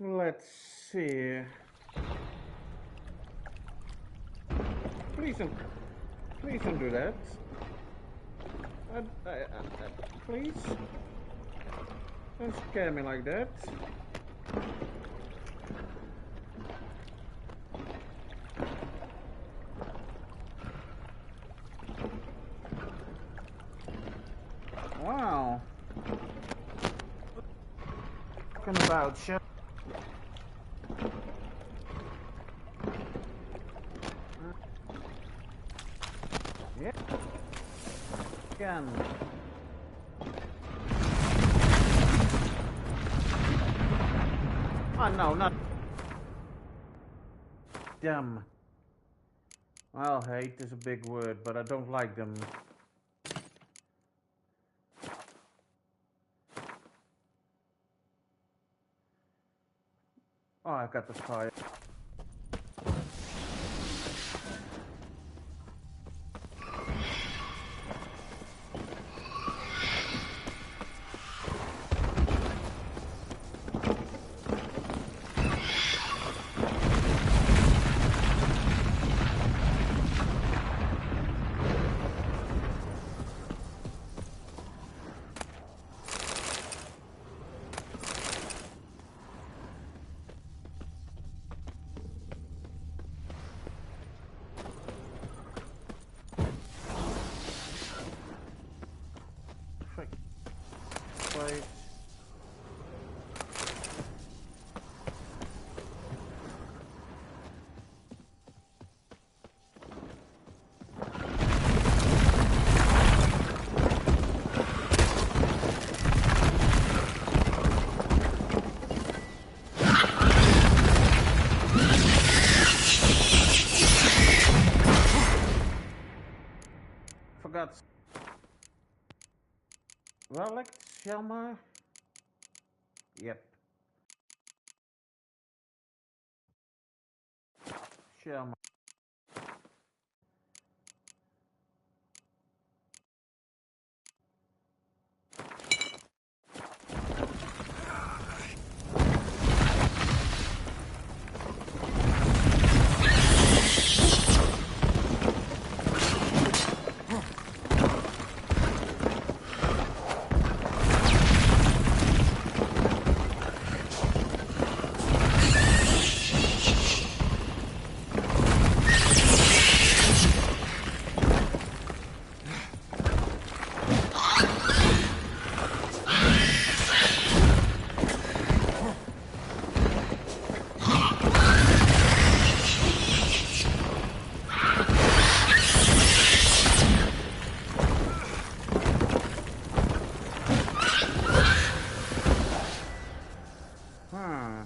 Let's see. Please don't do that. Please don't scare me like that. Wow. Talking about shit. Yeah. Again. Oh no, not them. Well, hate is a big word, but I don't like them. Oh, I got the fire. Place. Forgot. Relic, Shelma. Yep. Shelma. Hmm.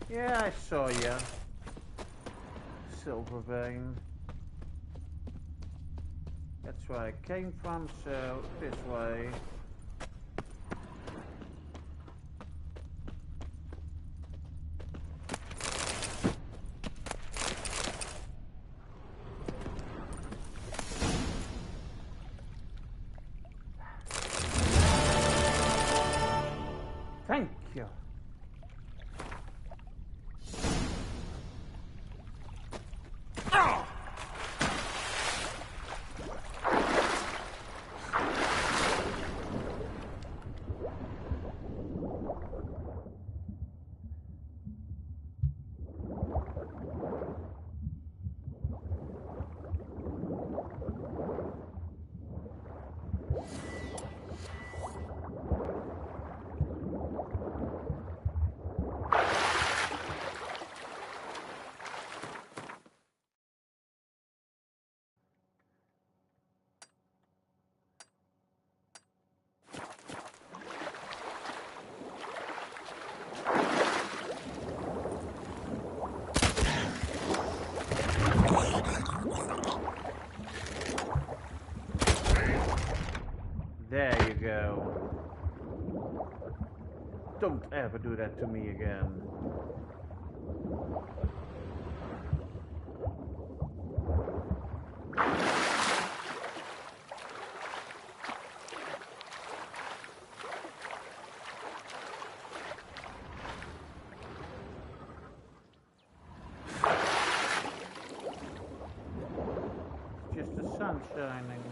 Yeah, I saw ya. Silvervein. That's where I came from, so this way. Thank you. Don't ever do that to me again. Just the sun shining.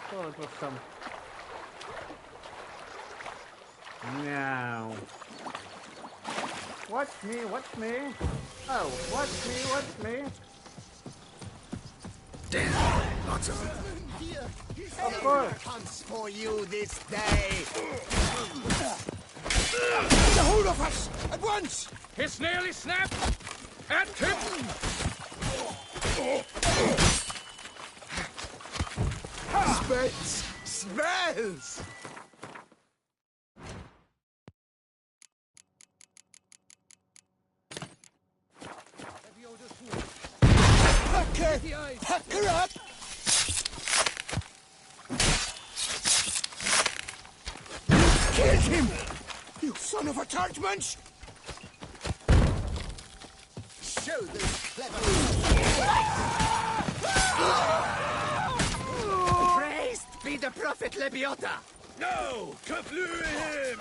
Thought it was some. Now. Watch me, watch me. Oh, watch me. Damn, lots of them. Of course. Comes for you this day. Get a hold of us at once. It's nearly snapped. At tip. Smells. Pack her up. Killed him! You son of a chargemensch! Show those clever... Praised be the prophet Lebioda! No! Kabloo him!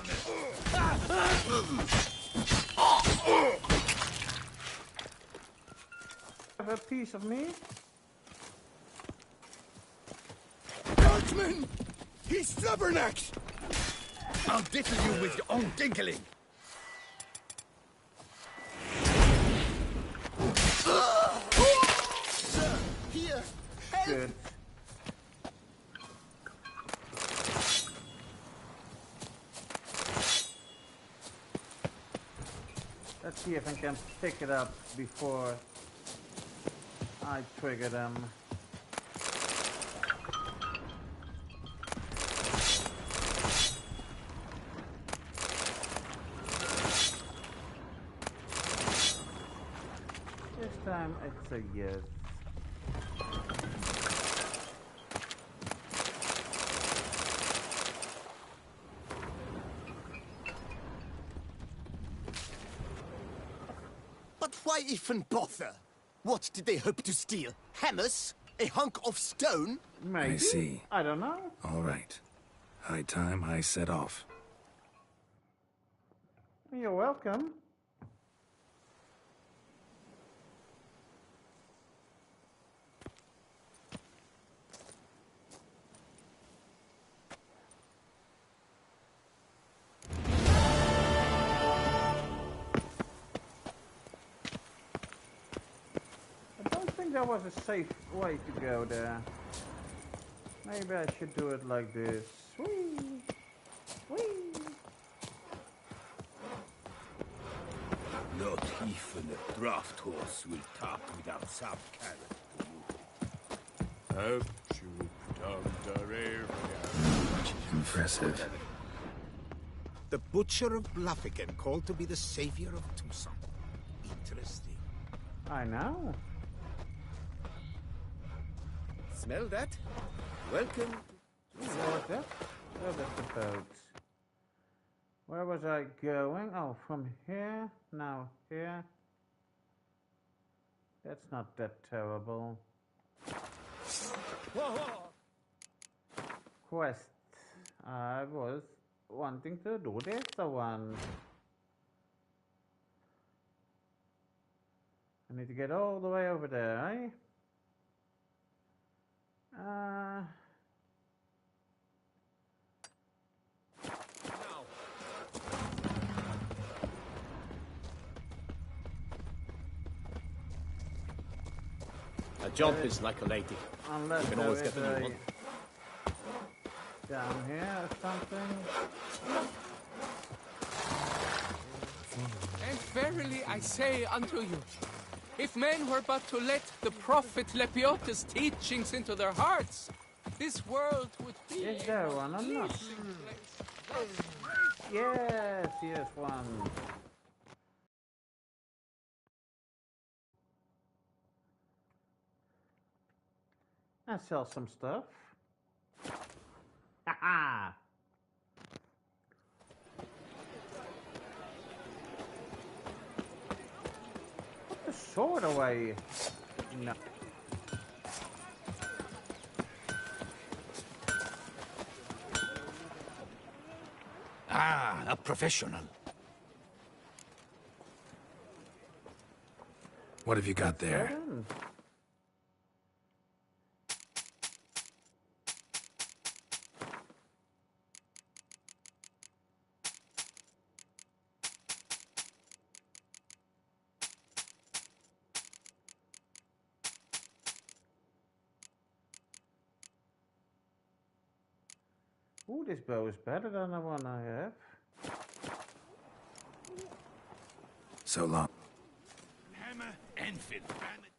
Have a piece of me? Guardsman! He's stubborn-necked! I'll diddle you with your own dinkling. Sir, here! Help! Good. Let's see if I can pick it up before I trigger them. This time it's a yes. But why even bother? What did they hope to steal? Hammers? A hunk of stone? Maybe. I see. I don't know. All right. High time I set off. You're welcome. I don't think that was a safe way to go there. Maybe I should do it like this. Whee! Whee! Not even a draft horse will top without some carrot. Impressive. The Butcher of Bluffigan, called to be the savior of Tucson. Interesting. I know. Smell that? Welcome. What's that? Oh, that's the boat. Where was I going? Oh, from here, now here. That's not that terrible. Quest. I was wanting to do this one. I need to get all the way over there, eh? A jump is like a lady. Unless You can there always is get the new a one. down here or something. And verily I say unto you, if men were but to let the prophet Lepiota's teachings into their hearts, this world would be Is there one or not? Yes, yes, one. And sell some stuff. Haha! sword away. No. Ah, a professional. What have you got there? Done. Ooh, this bow is better than the one I have. So long. Hammer, Enfield, Banet.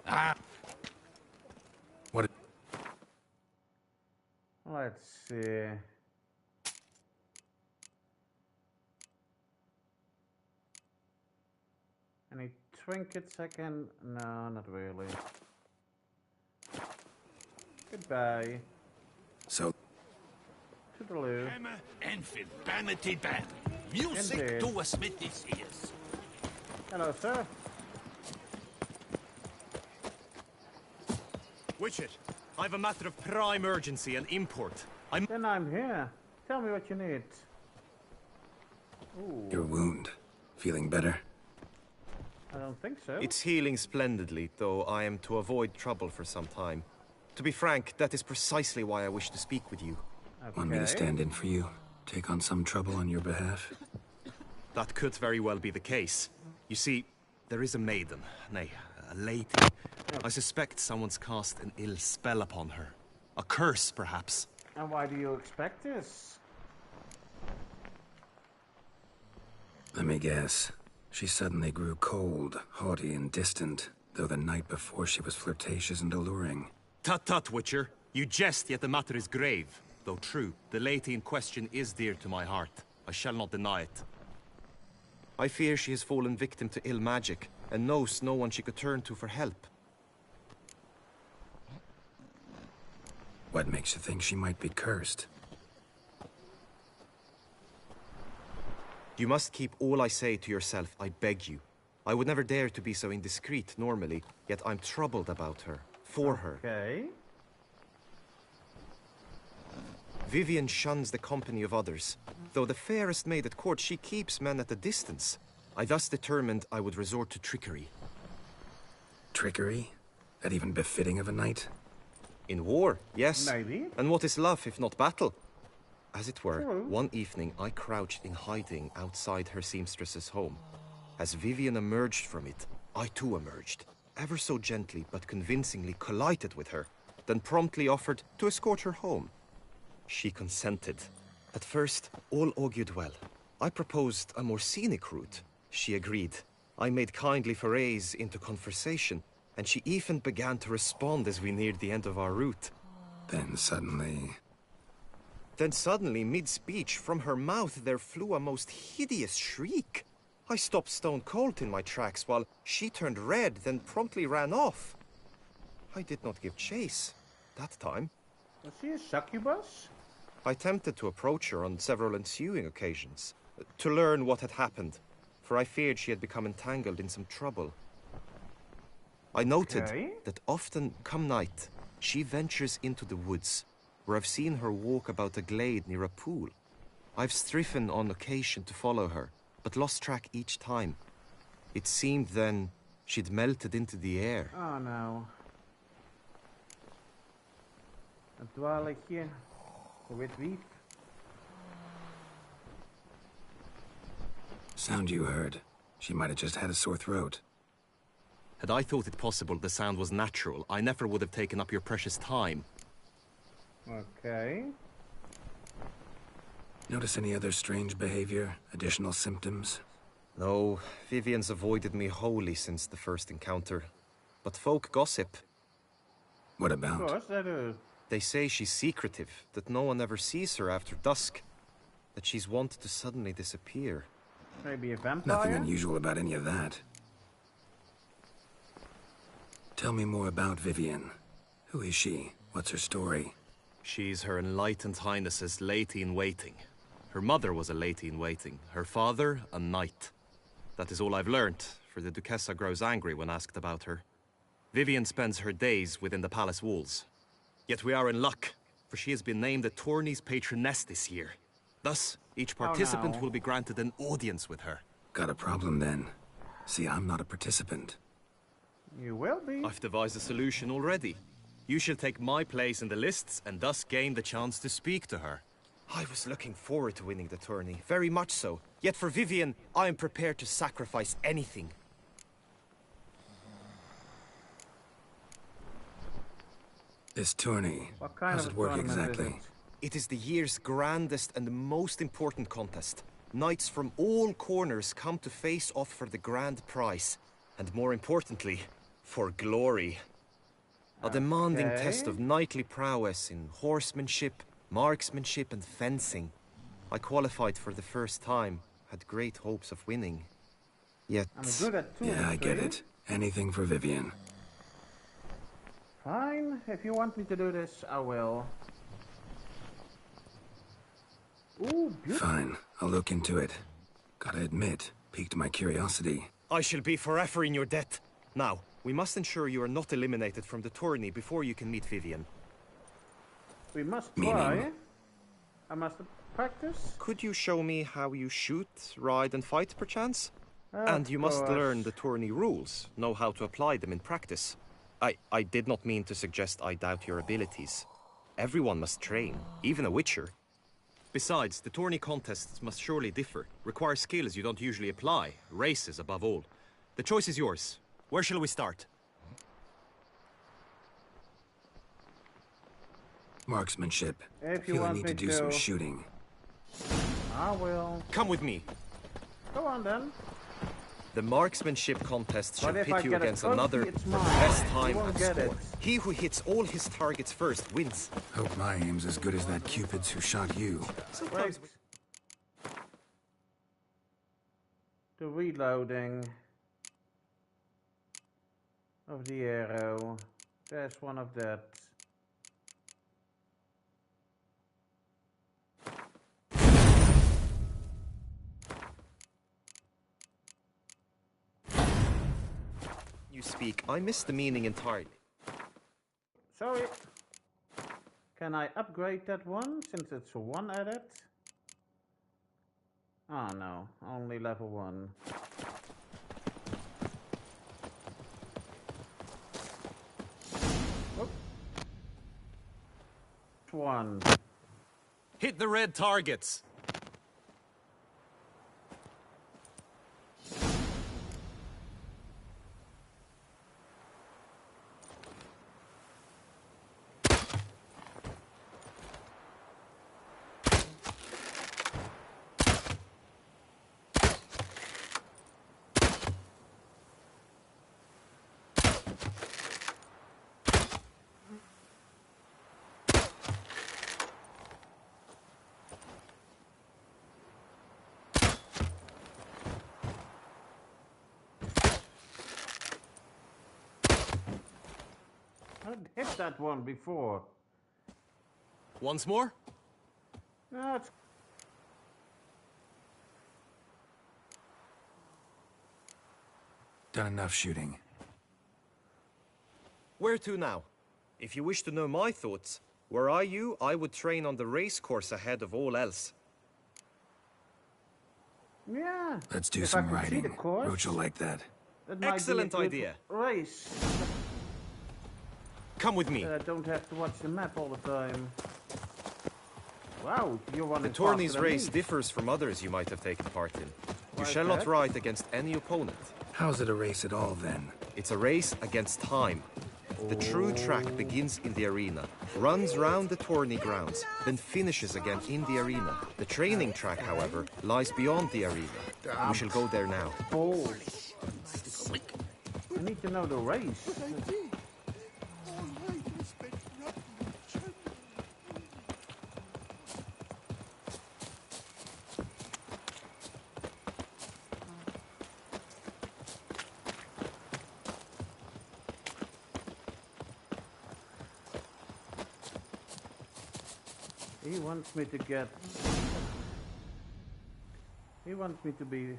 Ah, What? Let's see. Any trinkets I can? No, not really. Goodbye. So Toodaloo. Hammer, Enfield, Banity Ban. Music Indeed. to a smithy's ears. Hello, sir. Witcher, I've a matter of prime urgency and import. Then I'm here. Tell me what you need. Ooh, your wound. Feeling better? I don't think so. It's healing splendidly, though I am to avoid trouble for some time. To be frank, that is precisely why I wish to speak with you. okay. Want me to stand in for you? Take on some trouble on your behalf? That could very well be the case. You see, there is a maiden, nay, a lady. I suspect someone's cast an ill spell upon her. A curse, perhaps. And why do you expect this? Let me guess. She suddenly grew cold, haughty, and distant, though the night before she was flirtatious and alluring. Tut tut, Witcher. You jest, yet the matter is grave. Though true, the lady in question is dear to my heart. I shall not deny it. I fear she has fallen victim to ill magic, and knows no one she could turn to for help. What makes you think she might be cursed? You must keep all I say to yourself, I beg you. I would never dare to be so indiscreet normally, yet I'm troubled about her, for her. Okay. Vivian shuns the company of others. Though the fairest maid at court, she keeps men at a distance. I thus determined I would resort to trickery. Trickery? That even befitting of a knight? In war, yes. Maybe. And what is love if not battle? As it were, True. one evening I crouched in hiding outside her seamstress's home. As Vivian emerged from it, I too emerged, ever so gently but convincingly collided with her, then promptly offered to escort her home. She consented. At first, all augured well. I proposed a more scenic route. She agreed. I made kindly forays into conversation, and she even began to respond as we neared the end of our route. Then suddenly... mid-speech, from her mouth there flew a most hideous shriek. I stopped stone cold in my tracks while she turned red, then promptly ran off. I did not give chase that time. Was she a succubus? I attempted to approach her on several ensuing occasions, to learn what had happened, for I feared she had become entangled in some trouble. I noted Okay. that often, come night, she ventures into the woods, where I've seen her walk about a glade near a pool. I've striven on occasion to follow her, but lost track each time. It seemed then she'd melted into the air. Oh no. Een dwaaletje. Wit wief. Sound you heard. She might have just had a sore throat. Had I thought it possible the sound was natural, I never would have taken up your precious time. Okay. Notice any other strange behavior? Additional symptoms? No, Vivian's avoided me wholly since the first encounter. But folk gossip. What Of about? course they do. They say she's secretive, that no one ever sees her after dusk, that she's wont to suddenly disappear. Maybe a vampire? Nothing unusual about any of that. Tell me more about Vivian. Who is she? What's her story? She's Her Enlightened Highness's lady-in-waiting. Her mother was a lady-in-waiting, her father a knight. That is all I've learnt, for the Duchessa grows angry when asked about her. Vivienne spends her days within the palace walls. Yet we are in luck, for she has been named the tourney's patroness this year. Thus, each participant will be granted an audience with her. Got a problem then. See, I'm not a participant. You will be. I've devised a solution already. You shall take my place in the lists and thus gain the chance to speak to her. I was looking forward to winning the tourney, very much so. Yet for Vivienne, I am prepared to sacrifice anything. This tourney, What kind how's of it work tournament exactly? is it? It is the year's grandest and the most important contest. Knights from all corners come to face off for the grand prize. And more importantly, for glory. A demanding test of knightly prowess in horsemanship, marksmanship and fencing. I qualified for the first time, had great hopes of winning. Yet... I'm good at two. Yeah, I get it. Anything for Vivienne. Fine, if you want me to do this, I will. Ooh, beautiful. Fine, I'll look into it. Gotta admit, piqued my curiosity. I shall be forever in your debt. Now, we must ensure you are not eliminated from the tourney before you can meet Vivienne. We must Meaning? try. I must practice. Could you show me how you shoot, ride and fight, perchance? Of And you must course. learn the tourney rules, know how to apply them in practice. I did not mean to suggest I doubt your abilities. Everyone must train, even a witcher. Besides, the tourney contests must surely differ, require skills you don't usually apply, races above all. The choice is yours. Where shall we start? Marksmanship. If you Feel I want need me to do some to. shooting. I will. Come with me. Go on then. The marksmanship contest shall But if I pit you get a against trophy, another it's for the mine. best You time won't and get score. it. He who hits all his targets first wins. Hope my aim's as good as that Cupid's who shot you. Wait. The reloading of the arrow. There's one of that. You speak. I missed the meaning entirely. Sorry. Can I upgrade that one since it's a one edit? Oh no, only level 1. Oop. One. Hit the red targets. I hit that one before. Once more? No, it's Done enough shooting. Where to now? If you wish to know my thoughts, were I you, I would train on the race course ahead of all else. Let's do If some I could see riding. the course, Roach will like that. that might be a Excellent good idea. Race. Come with me. I don't have to watch the map all the time. Wow, you're running The tourney's faster than race me. differs from others you might have taken part in. Why You is shall not that? ride against any opponent. How's it a race at all, then? It's a race against time. The true track begins in the arena, runs round the tourney grounds, then finishes again in the arena. The training track, however, lies beyond the arena. We shall go there now. Balls. I need to know the race. He wants me to get... He wants me to be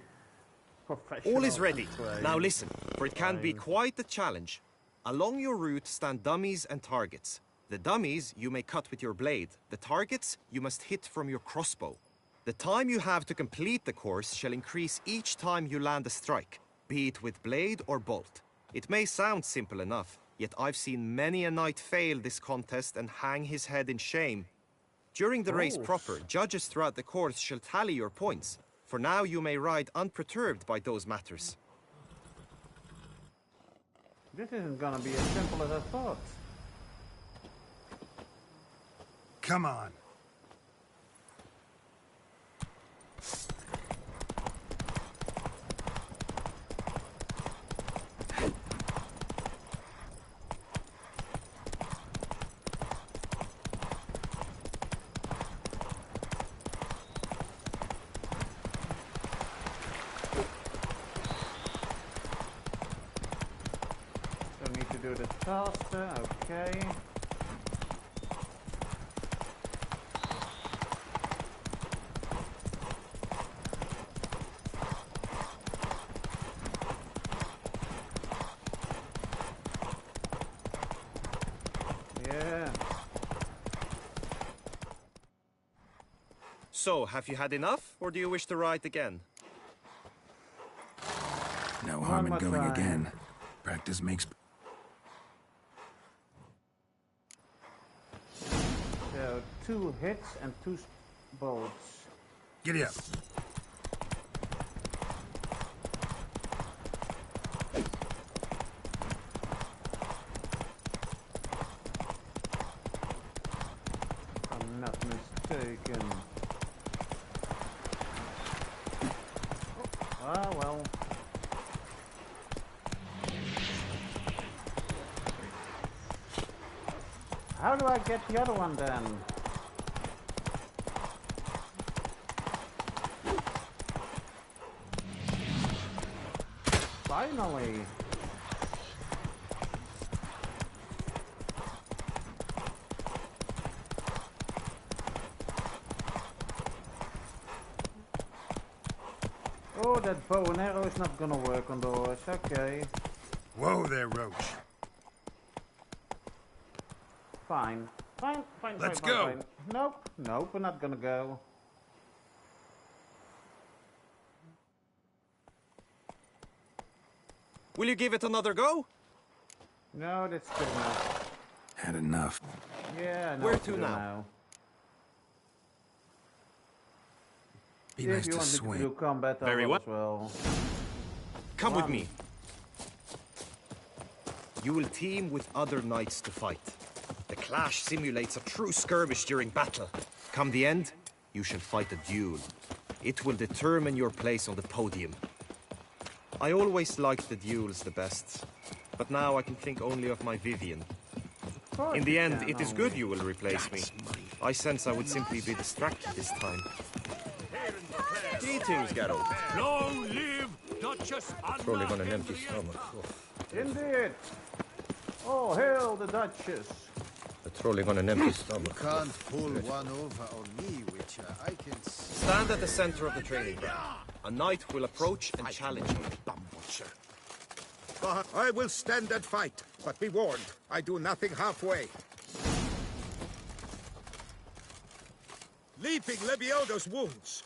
professional. All is ready. and trained. Now listen, for it can be Fine. quite a challenge. Along your route stand dummies and targets. The dummies you may cut with your blade. The targets you must hit from your crossbow. The time you have to complete the course shall increase each time you land a strike, be it with blade or bolt. It may sound simple enough, yet I've seen many a knight fail this contest and hang his head in shame. During the race proper, judges throughout the course shall tally your points. For now you may ride unperturbed by those matters. This isn't gonna be as simple as I thought. Come on. So need to do this faster, okay. Yeah. So, have you had enough, or do you wish to ride again? No harm in more going time. again. Practice makes... So 2 hits and 2 bolts. Giddy up. If I'm not mistaken. Ah, well. How do I get the other one then? Finally! Oh, that bow and arrow is not gonna work on the horse, okay. Whoa there, Roach. Fine. Fine, Let's fine, go. fine. Nope, we're not gonna go. Will you give it another go? No, that's good enough. Had enough. Yeah, I know Where what to do now? Be If nice you to want me to swing. do combat, I Very will well. as well. Come with One. me. You will team with other knights to fight. The clash simulates a true skirmish during battle. Come the end, you shall fight a duel. It will determine your place on the podium. I always liked the duels the best, but now I can think only of my Vivian. Of course In the you end, can, it is oh. good you will replace me. I sense I would simply be distracted this time. Greetings, Geralt. Long live Duchess Rolling Anna on an empty Henrietta. stomach. Indeed! Oh, hail the Duchess! But rolling on an empty stomach. Can't pull one over on me, Witcher. I can see. Stand at the center of the training ground. A knight will approach and challenge you. Dumb butcher. I will stand and fight, but be warned, I do nothing halfway. Leaping Lebioda's wounds.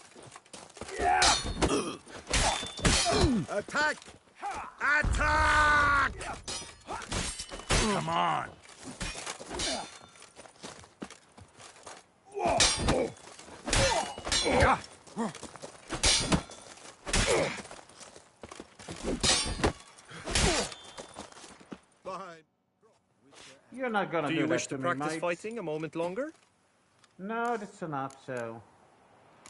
Attack! Attack! Come on. Behind. You're not gonna Do do, you that wish to me, practice mate. fighting a moment longer? No, that's enough, so...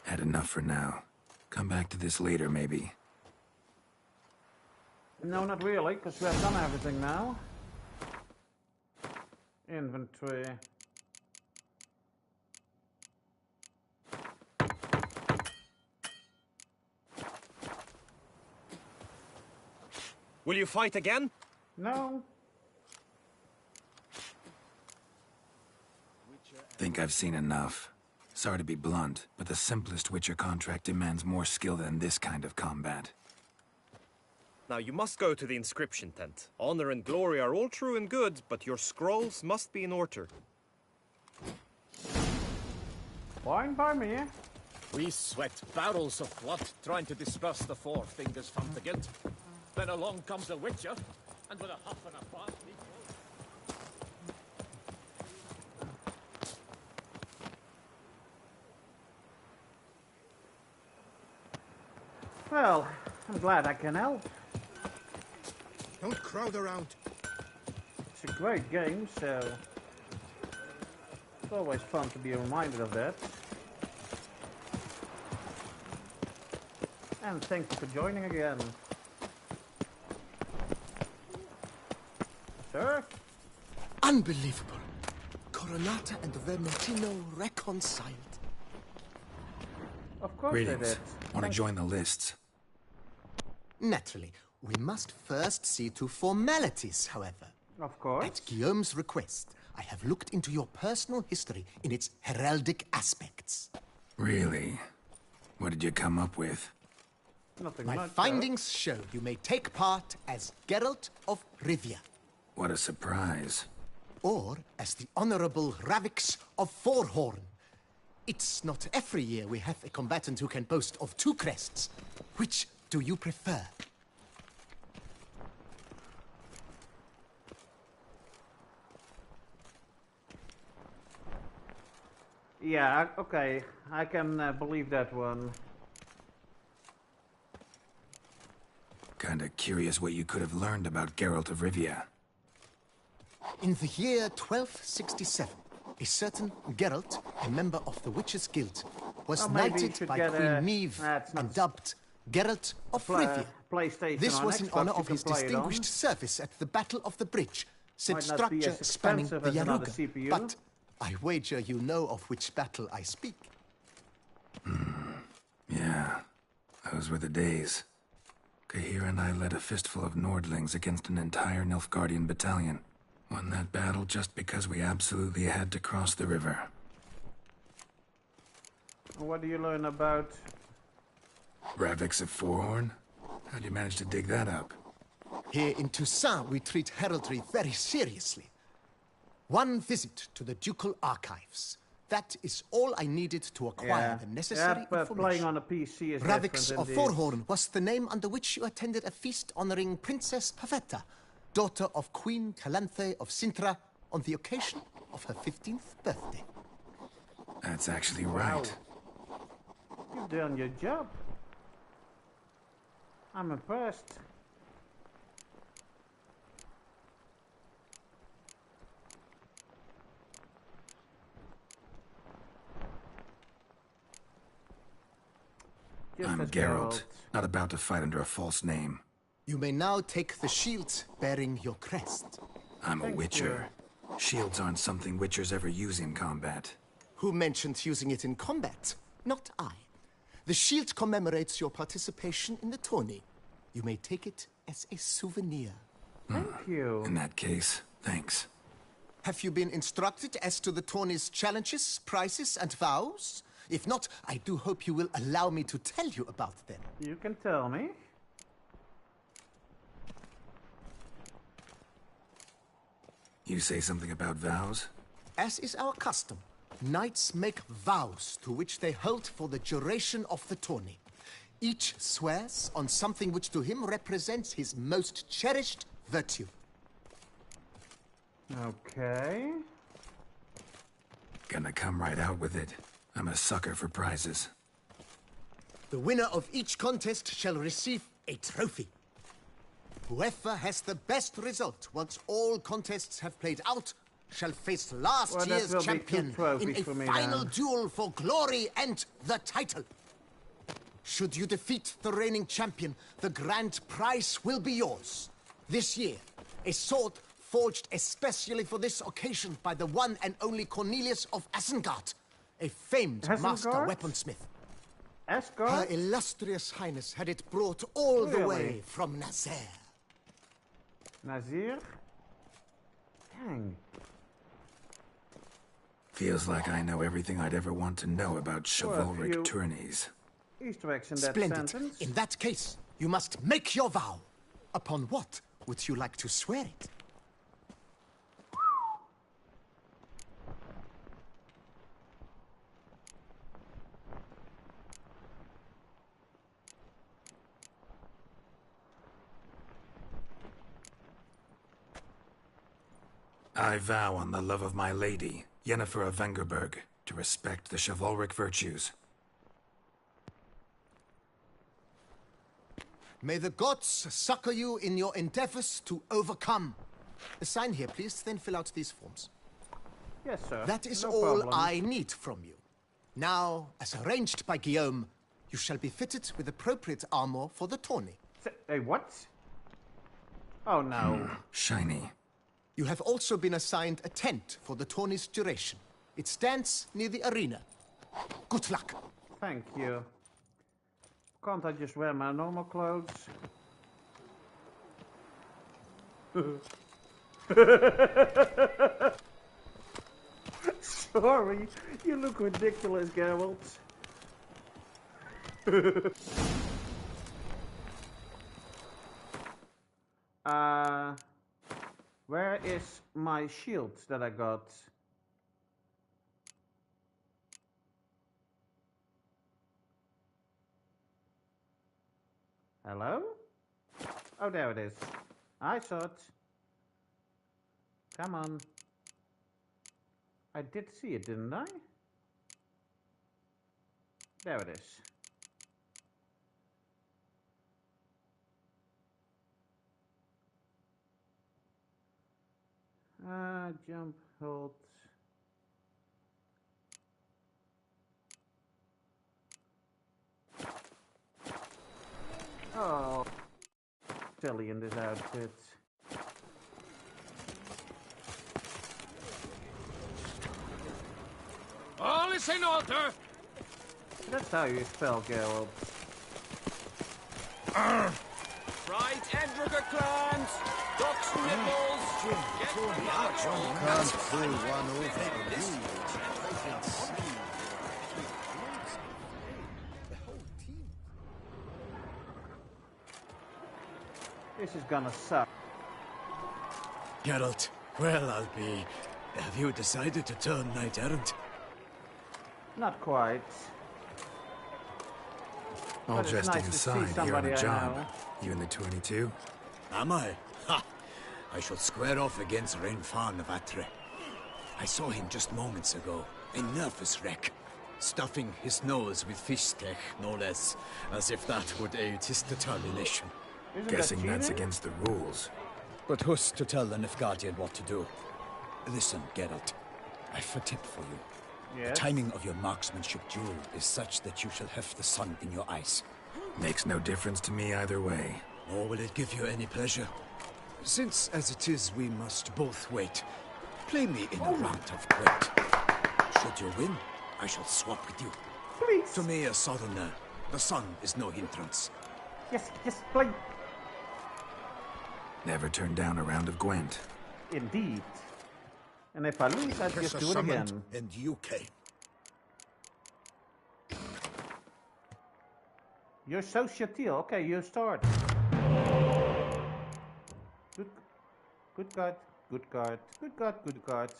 Had enough for now. Come back to this later, maybe. No, not really, because we have done everything now. Inventory. Will you fight again? No. Think I've seen enough. Sorry to be blunt, but the simplest Witcher contract demands more skill than this kind of combat. Now you must go to the inscription tent. Honor and glory are all true and good, but your scrolls must be in order. Fine by me. We sweat barrels of blood trying to disperse the Four Fingers from the guild. Then along comes a Witcher, and with a huff and a puff, he Well, I'm glad I can help. Don't crowd around. It's a great game, so it's always fun to be reminded of that. And thank you for joining again. Sir? Unbelievable. Coronata and Vermentino reconciled. Of course they Greetings. did. Want to Thank- join the lists? Naturally, we must first see to formalities, however. Of course. At Guillaume's request, I have looked into your personal history in its heraldic aspects. Really? What did you come up with? Nothing My much, findings show you may take part as Geralt of Rivia, What a surprise. or as the Honorable Ravix of Forhorn. It's not every year we have a combatant who can boast of two crests. Which do you prefer? Yeah, okay. I can believe that one. Kinda curious what you could have learned about Geralt of Rivia. In the year 1267, a certain Geralt, a member of the Witches' Guild, was Oh, maybe you knighted should by get Queen a- Neve That's not and dubbed Geralt of Rivia. PlayStation This on was in Xbox, honor you of can his play it on. distinguished service at the Battle of the Bridge, said Might not be structure as spanning the expensive as another Yaruga. CPU. But I wager you know of which battle I speak. Yeah, those were the days. Kahir and I led a fistful of Nordlings against an entire Nilfgaardian battalion. Won that battle just because we absolutely had to cross the river. What do you learn about... Ravix of Forhorn? How'd you manage to dig that up? Here in Toussaint, we treat heraldry very seriously. One visit to the Ducal Archives. That is all I needed to acquire the necessary but information. playing on a PC is Ravix different of indeed. Forhorn was the name under which you attended a feast honoring Princess Pavetta, daughter of Queen Calanthe of Sintra, on the occasion of her 15th birthday. That's actually right. You've done your job. I'm impressed. Just I'm as Geralt, not about to fight under a false name. You may now take the shield bearing your crest. I'm a Thank Witcher. Shields aren't something Witchers ever use in combat. Who mentioned using it in combat? Not I. The shield commemorates your participation in the tourney. You may take it as a souvenir. Thank you. In that case, thanks. Have you been instructed as to the tourney's challenges, prizes, and vows? If not, I do hope you will allow me to tell you about them. You can tell me. You say something about vows? As is our custom, knights make vows to which they hold for the duration of the tourney. Each swears on something which to him represents his most cherished virtue. Okay. Gonna come right out with it. I'm a sucker for prizes. The winner of each contest shall receive a trophy. Whoever has the best result once all contests have played out shall face last Well, that year's will be two champion trophies in a for me final then. duel for glory and the title. Should you defeat the reigning champion, the grand prize will be yours. This year, a sword forged especially for this occasion by the one and only Cornelius of Asengard, a famed master Asengard? weaponsmith. Her Asgard? illustrious highness had it brought all the way Really? from Nazaire. Nazir? Dang. Feels like I know everything I'd ever want to know about chivalric few- tourneys. Easter eggs in that Splendid. sentence. In that case, you must make your vow. Upon what would you like to swear it? I vow on the love of my lady, Yennefer of Vengerberg, to respect the chivalric virtues. May the gods succor you in your endeavors to overcome. Sign here, please, then fill out these forms. Yes, sir. That is No all problem. I need from you. Now, as arranged by Guillaume, you shall be fitted with appropriate armor for the tourney. Hey, what? Oh no. Shiny. You have also been assigned a tent for the tourney's duration. It stands near the arena. Good luck. Thank you. Can't I just wear my normal clothes? Sorry, you look ridiculous, Geralt. Where is my shield that I got? Hello? Oh, there it is. I saw it. Come on. I did see it, didn't I? There it is. Jump, hold. Oh, silly in this outfit. All is in order! That's how you spell Geralt. Right, Edrica clans! Ducks nipples! Can't pull one over the wheel. This is gonna suck. Geralt, well, I'll be. Have you decided to turn knight errant? Not quite. All But it's jesting nice to see aside, here on somebody a I job. know. You in the 22? Am I? Ha! I shall square off against Rainfan of Atre. I saw him just moments ago. A nervous wreck. Stuffing his nose with fish steak, no less. As if that would aid his determination. Isn't Guessing that that's cheating? against the rules. But who's to tell the Nilfgaardian what to do? Listen, Geralt. I've a tip for you. The Yes. timing of your marksmanship duel is such that you shall have the sun in your eyes. Makes no difference to me either way. Nor will it give you any pleasure. Since, as it is, we must both wait, play me in a round of Gwent. Should you win, I shall swap with you. Please. To me, a southerner, the sun is no hindrance. Yes, yes, play. Never turn down a round of Gwent. Indeed. And if I lose, I'd just Curse do it summoned, again. and you came. You're so subtle. Okay, you start. Good card, good card, good card, good card.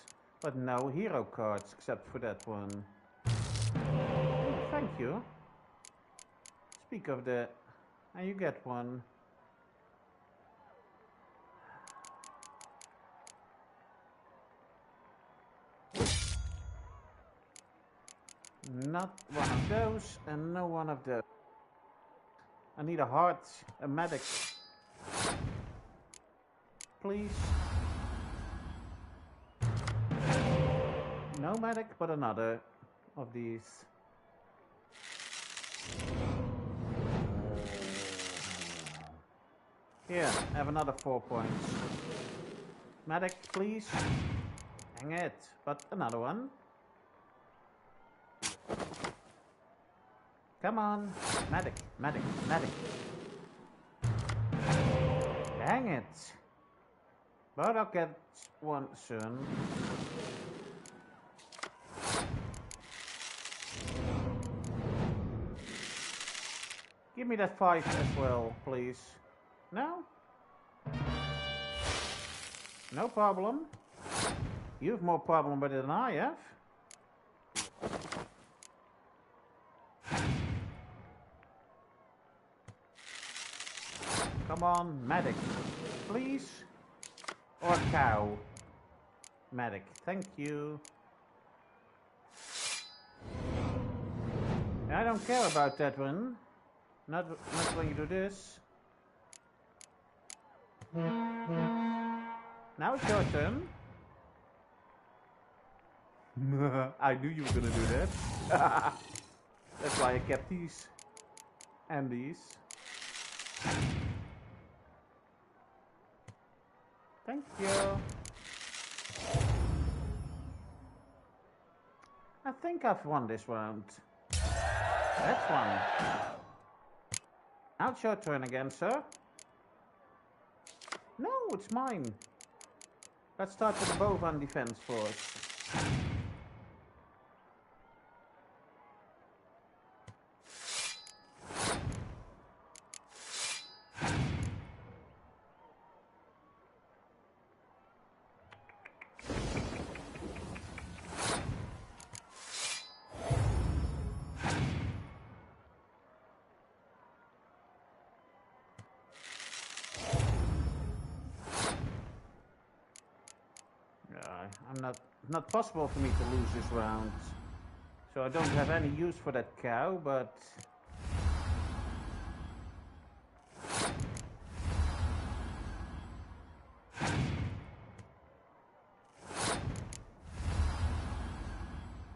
But no hero cards except for that one. Oh, thank you. Speak of the... And you get one. Not one of those, and no one of those. I need a heart, a medic. Please. No medic, but another of these. Here, have another 4 points. Medic, please. Hang it, but another one. Come on. Medic, medic, medic. Dang it. But I'll get one soon. Give me that 5 as well, please. No? No problem. You have more problem with it than I have. Come on, medic, please. Or cow. Medic, thank you. I don't care about that one. Not when you do this. Now it's your turn. I knew you were gonna do that. That's why I kept these. And these. Thank you. I think I've won this round. That's one. Now it's your turn again, sir. No, it's mine. Let's start with the Bovan defense first. Not possible for me to lose this round. So I don't have any use for that cow, but...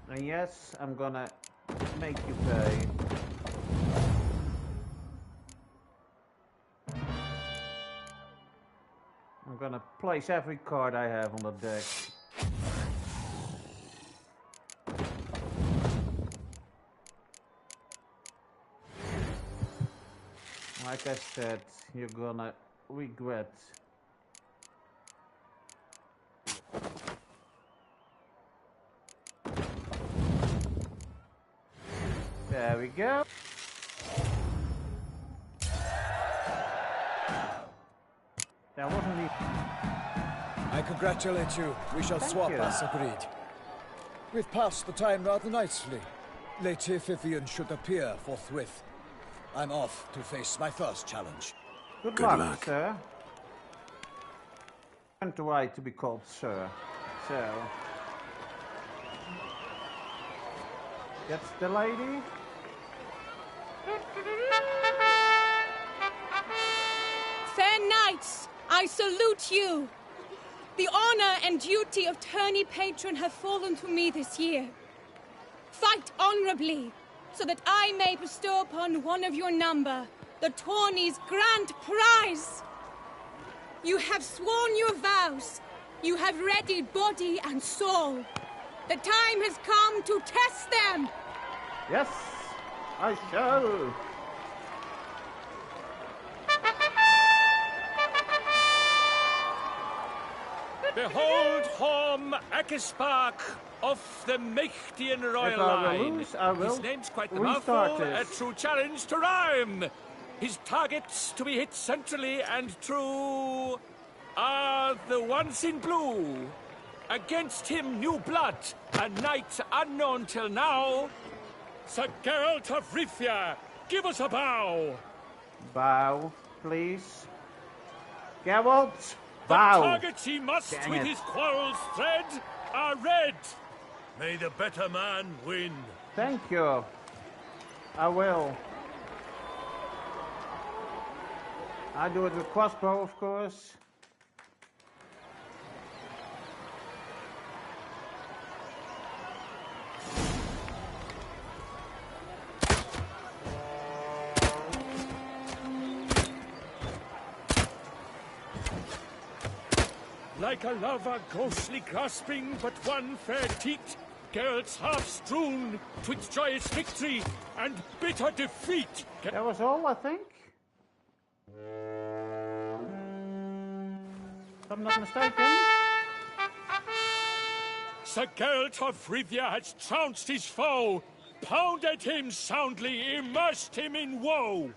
And yes, I'm gonna make you pay. I'm gonna place every card I have on the deck. Like I said, you're gonna regret. There we go. That wasn't the... I congratulate you. We shall swap as agreed. We've passed the time rather nicely. Lady Vivian should appear forthwith. I'm off to face my first challenge. Good luck, sir. And to right to be called sir. So... That's the lady. Fair knights, I salute you. The honor and duty of tourney patron have fallen to me this year. Fight honorably, so that I may bestow upon one of your number the tourney's grand prize. You have sworn your vows. You have readied body and soul. The time has come to test them. Yes, I shall. Behold Horm Akispark of the Mechtian royal line. His name's quite the mouthful, a true challenge to rhyme. His targets to be hit centrally and true are the ones in blue. Against him, new blood, a knight unknown till now. Sir Geralt of Rivia, give us a bow. Bow, please. Geralt, the bow. Targets he must with his quarrels thread are red. May the better man win. Thank you. I will. I do it with crossbow, of course. Like a lover ghostly grasping but one fair teat, Geralt's half strewn twixt joyous victory and bitter defeat. That was all, I think. If I'm not mistaken. Sir Geralt of Rivia has trounced his foe, pounded him soundly, immersed him in woe.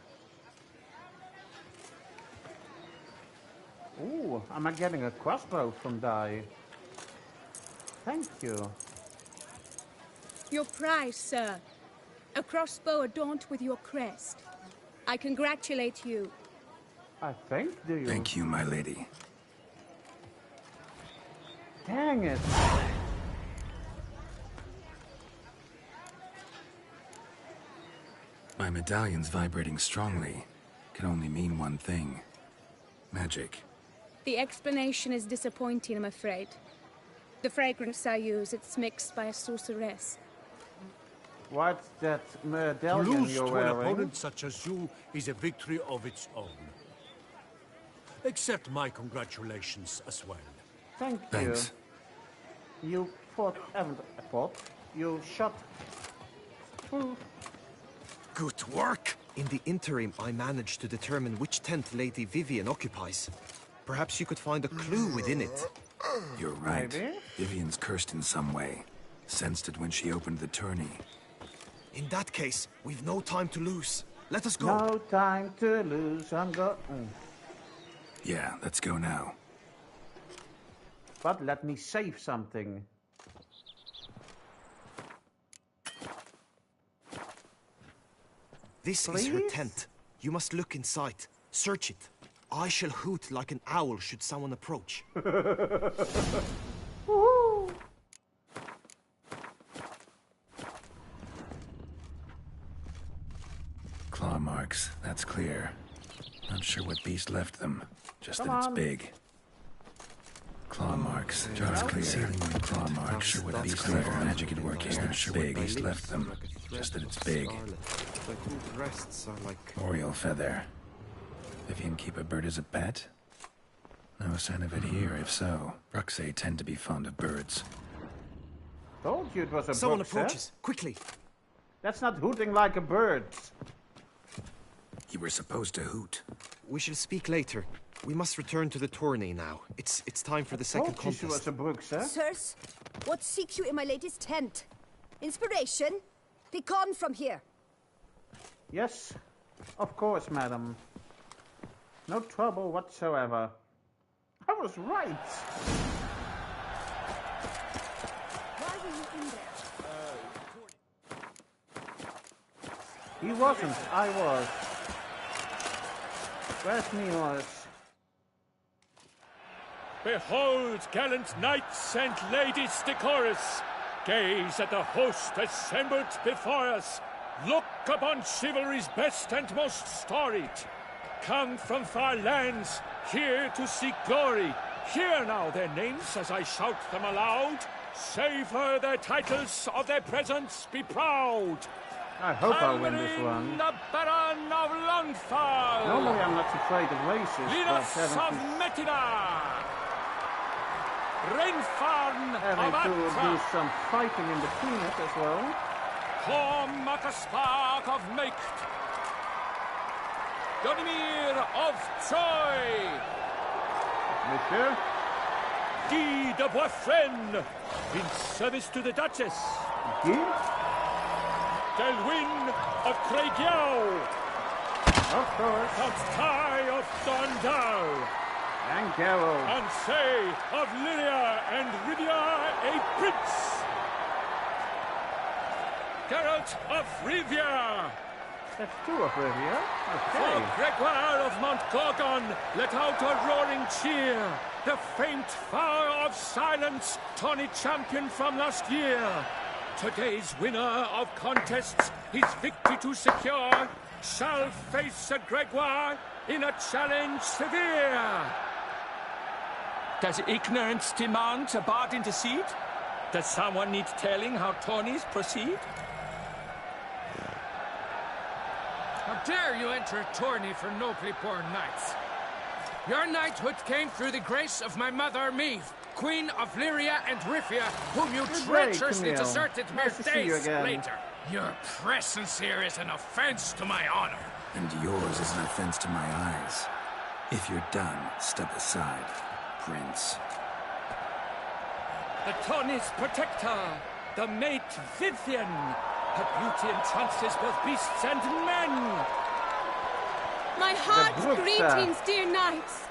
Ooh, am I getting a crossbow from Dai? Thank you. Your prize, sir. A crossbow adorned with your crest. I congratulate you. I think, do you? Thank you, my lady. Dang it. My medallion's vibrating strongly. Can only mean one thing. Magic. The explanation is disappointing, I'm afraid. The fragrance I use, it's mixed by a sorceress. What's that To medallion lose you're to an wearing? opponent such as you is a victory of its own. Accept my congratulations as well. Thank you. Thanks. You you shot through. Good work! In the interim, I managed to determine which tent Lady Vivian occupies. Perhaps you could find a clue within it. You're right. Maybe. Vivian's cursed in some way. Sensed it when she opened the tourney. In that case, we've no time to lose. Let us go. No time to lose. I'm going. Yeah, let's go now. But let me save something. This Please? is her tent. You must look inside. Search it. I shall hoot like an owl should someone approach. Woohoo! Claw marks, that's clear. Not sure what beast left them. Just Come that it's on. big. Claw marks, just clear. Claw marks, sure what beast left them. Magic at work here. Not sure what beast left them. Just that it's big. The hoot rests are like... Oriole feather. Vivian keep a bird as a pet? No sign of it here, if so. Bruxay tend to be fond of birds. Told you it was a Someone book, approaches. sir. Quickly. That's not hooting like a bird. You were supposed to hoot. We shall speak later. We must return to the tourney now. It's time for the second Told you she was contest. a book, sir. Sirs, what seek you in my lady's tent? Inspiration? Be gone from here. Yes, of course, madam. No trouble whatsoever. I was right. Why were you in there? He wasn't. I was. Where's Neos? Behold, gallant knights and ladies decorous. Gaze at the host assembled before us. Look upon chivalry's best and most storied. Come from far lands, here to seek glory. Hear now their names as I shout them aloud. Savor their titles, of their presence be proud. I hope I'll win this one. The Baron of Lonfall. Normally I'm not afraid of races, but Linas of having Metina. Renfarn of to do Atra. some fighting in between it as well. Horm Akaspark of Meikt. Donimir of Troy. Monsieur? Guy de Boisfren, in service to the Duchess. Guy? Delwyn of Craigiau. Of course. Count Tai of Dondal. And Geralt. Ansay of Lilia and Rivia a prince. Geralt of Rivia. That's two of Rivia. For Okay. Gregoire of Mount Gorgon, let out a roaring cheer. The faint fire of silence, tourney champion from last year. Today's winner of contests, his victory to secure, shall face Sir Gregoire in a challenge severe. Does ignorance demand a bard intercede? Does someone need telling how tourneys proceed? How dare you enter a tourney for nobly born knights? Your knighthood came through the grace of my mother, Meve, Queen of Lyria and Rifia, whom you Good day, treacherously Camille. deserted mere Nice to see you days again. later. Your presence here is an offense to my honor. And yours is an offense to my eyes. If you're done, step aside, Prince. The tourney's protector, the mate Vivian. Her beauty entrances both beasts and men. My heart's Bruxa. greetings, dear knights.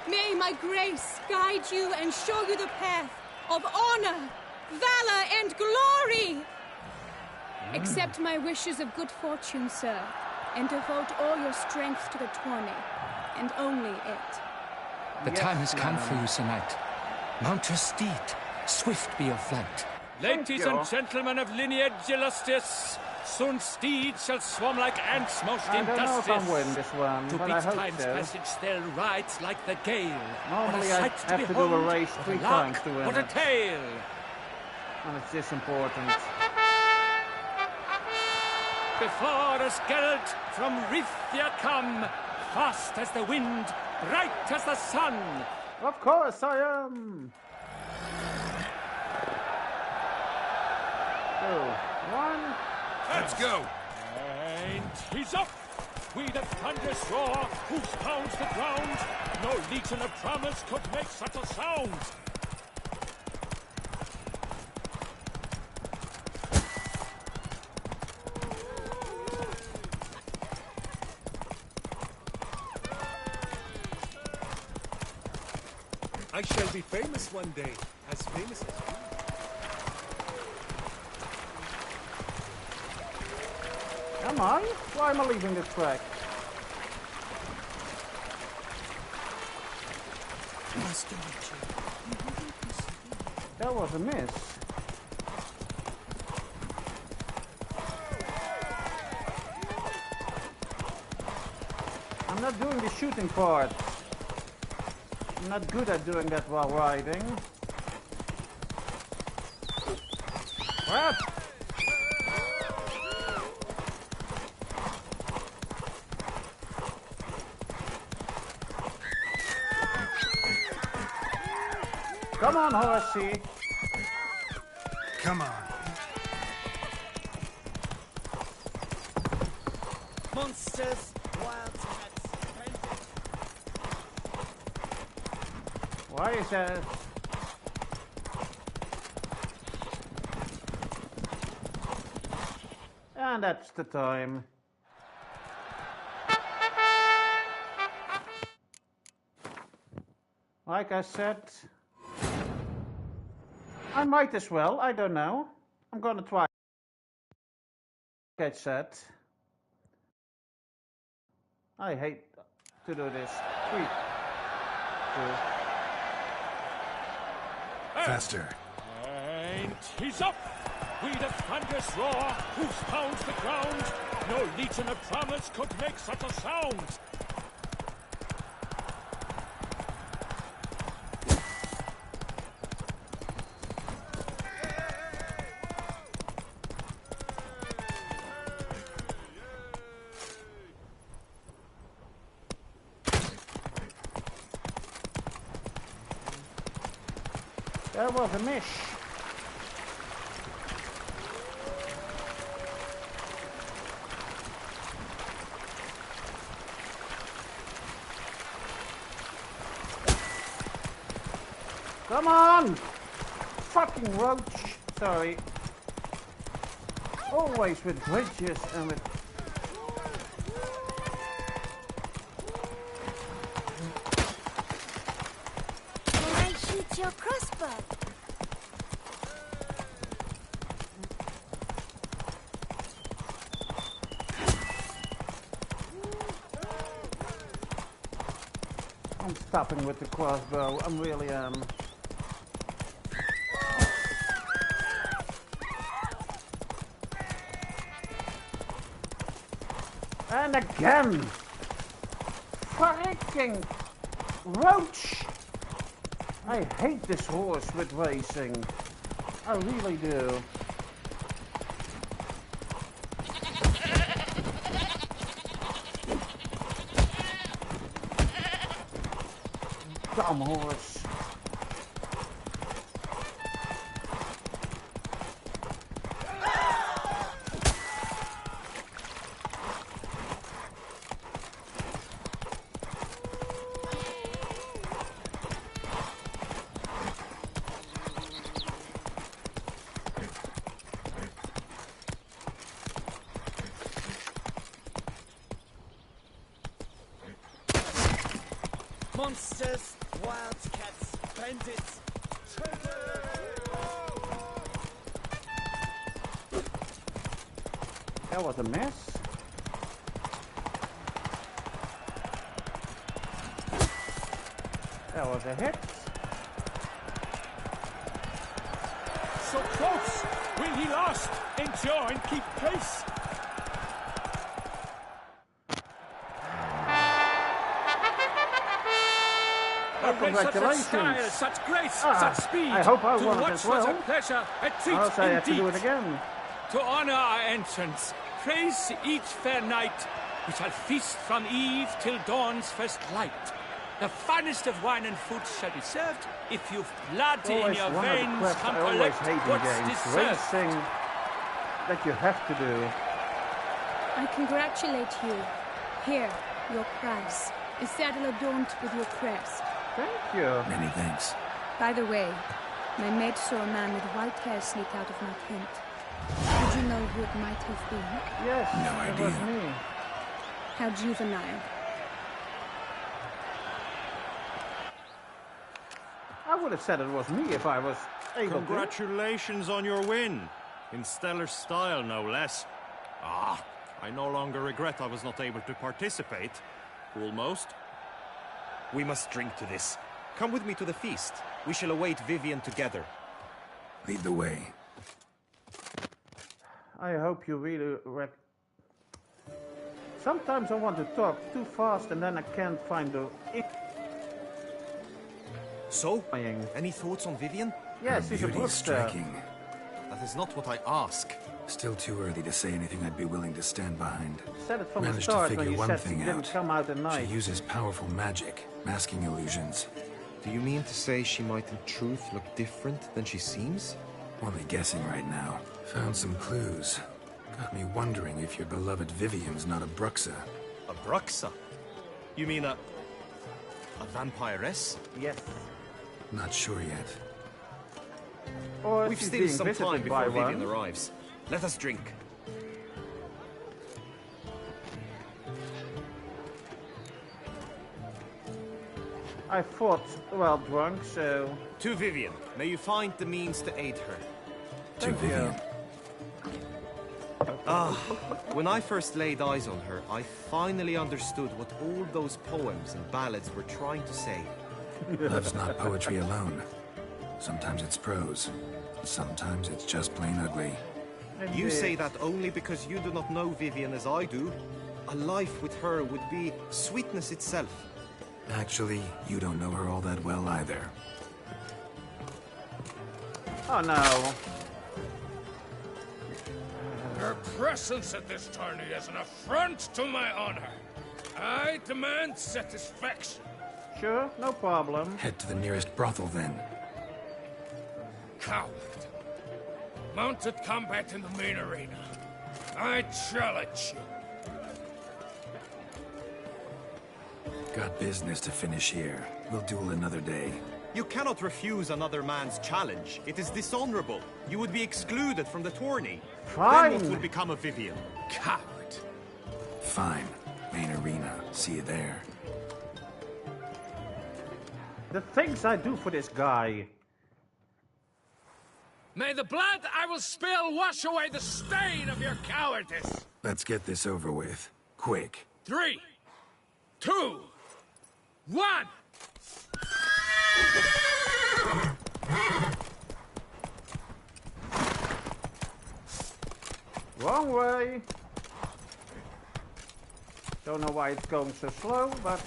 May my grace guide you and show you the path of honor, valor, and glory! Accept my wishes of good fortune, sir, and devote all your strength to the tourney, and only it. The time has come for you, Sir Knight. Mount your steed. Swift be your flight. Ladies and gentlemen of lineage illustrious, soon steeds shall swarm like ants most I don't know if industrious. I'm winning this one, To but beat I hope time's so. passage they'll ride like the gale. Normally What a I sight have to do behold, a race what 3 a times lark, to win what a it. tale! And it's this important. Before us Geralt from Rithia come, fast as the wind, bright as the sun. Of course I am! 2, 1. Let's go! And he's up! We the thunderous roar, whose pounds the ground, no legion of drummers could make such a sound. I shall be famous one day, as famous as you. Am I? Why am I leaving this track? That was a miss. I'm not doing the shooting part. I'm not good at doing that while riding. Crap! Come on, horsey. Come on. Monsters, wild cats, Why is that? And that's the time. Like I said, I might as well, I don't know. I'm gonna try. Like I said, I hate to do this. 3, 2. Faster. And he's up! We the thunderous roar, whose pounds the ground, no legion of drummers could make such a sound. That was a miss. Come on! Fucking roach! Sorry. Always with bridges and with... Can I shoot your crossbow? I'm stopping with the crossbow. I'm really And again! Freaking roach! I hate this horse with racing. I really do. Dumb horse. monsters, cats, bandits, That was a mess. That was a hit. So close! Will he last? Endure and keep pace! Congratulations! Such style, such grace, such speed. I hope I to won it watch as well. was a pleasure, a treat Else I have to indeed. do it again. To honor our entrance, praise each fair night. We shall feast from eve till dawn's first light. The finest of wine and food shall be served. If you've blood in Always your one of the veins, quests come I always collect hate in what's games. deserved. Racing that you have to do. I congratulate you. Here, your prize. A saddle adorned with your crest. Thank you. Many thanks. By the way, my maid saw a man with white hair sneak out of my tent. Did you know who it might have been? Yes, No it idea. was me. How juvenile. I would have said it was me if I was able Congratulations on your win. In stellar style, no less. Ah, I no longer regret I was not able to participate. Almost. We must drink to this. Come with me to the feast. We shall await Vivian together. Lead the way. I hope you really Sometimes I want to talk too fast and then I can't find the... So, any thoughts on Vivian? Yes, she's a Beauty is brookster. striking. That is not what I ask. Still too early to say anything I'd be willing to stand behind. Said it from the Managed to start when figure you one said she thing didn't out. come out at night. She uses powerful magic, masking illusions. Do you mean to say she might in truth look different than she seems? Only guessing right now. Found some clues. Got me wondering if your beloved Vivian's not a Bruxa. A Bruxa? You mean a vampiress? Yes. Not sure yet. Or We've she's still being some visited time by before Vivian one. arrives. Let us drink. I fought well drunk, so... To Vivian. May you find the means to aid her. To Vivian. Ah, when I first laid eyes on her, I finally understood what all those poems and ballads were trying to say. Love's not poetry alone. Sometimes it's prose. Sometimes it's just plain ugly. You say that only because you do not know Vivian as I do. A life with her would be sweetness itself. Actually, you don't know her all that well either. Oh no. Her presence at this tourney is an affront to my honor. I demand satisfaction. Sure, no problem. Head to the nearest brothel then. Coward. Mounted combat in the main arena. I challenge you. Got business to finish here. We'll duel another day. You cannot refuse another man's challenge. It is dishonorable. You would be excluded from the tourney. Fine. Then what would become of Vivian? Coward. Fine. Main arena. See you there. The things I do for this guy. May the blood I will spill wash away the stain of your cowardice. Let's get this over with. Quick. 3, 2, 1. Wrong way. Don't know why it's going so slow, but...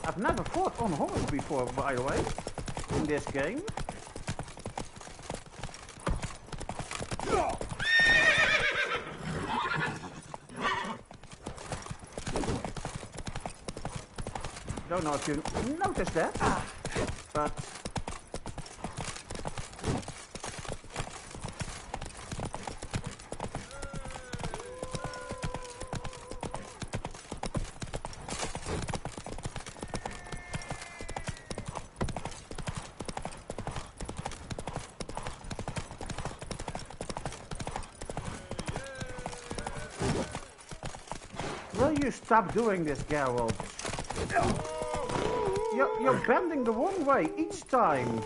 I've never fought on horse before, by the way, in this game. Don't know if you noticed that, but... Will you stop doing this, Geralt? You're bending the wrong way each time.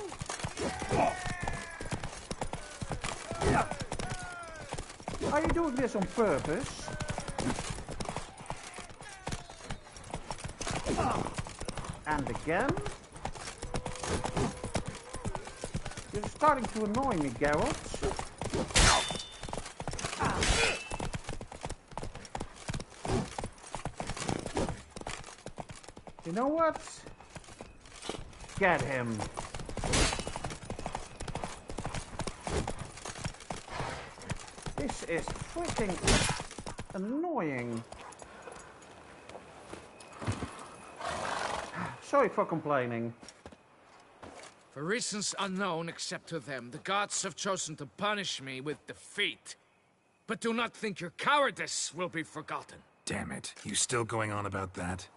Are you doing this on purpose? And again? You're starting to annoy me, Geralt. You know what? Get him. This is freaking annoying. Sorry for complaining. For reasons unknown except to them, the gods have chosen to punish me with defeat. But do not think your cowardice will be forgotten. Damn it. You still going on about that?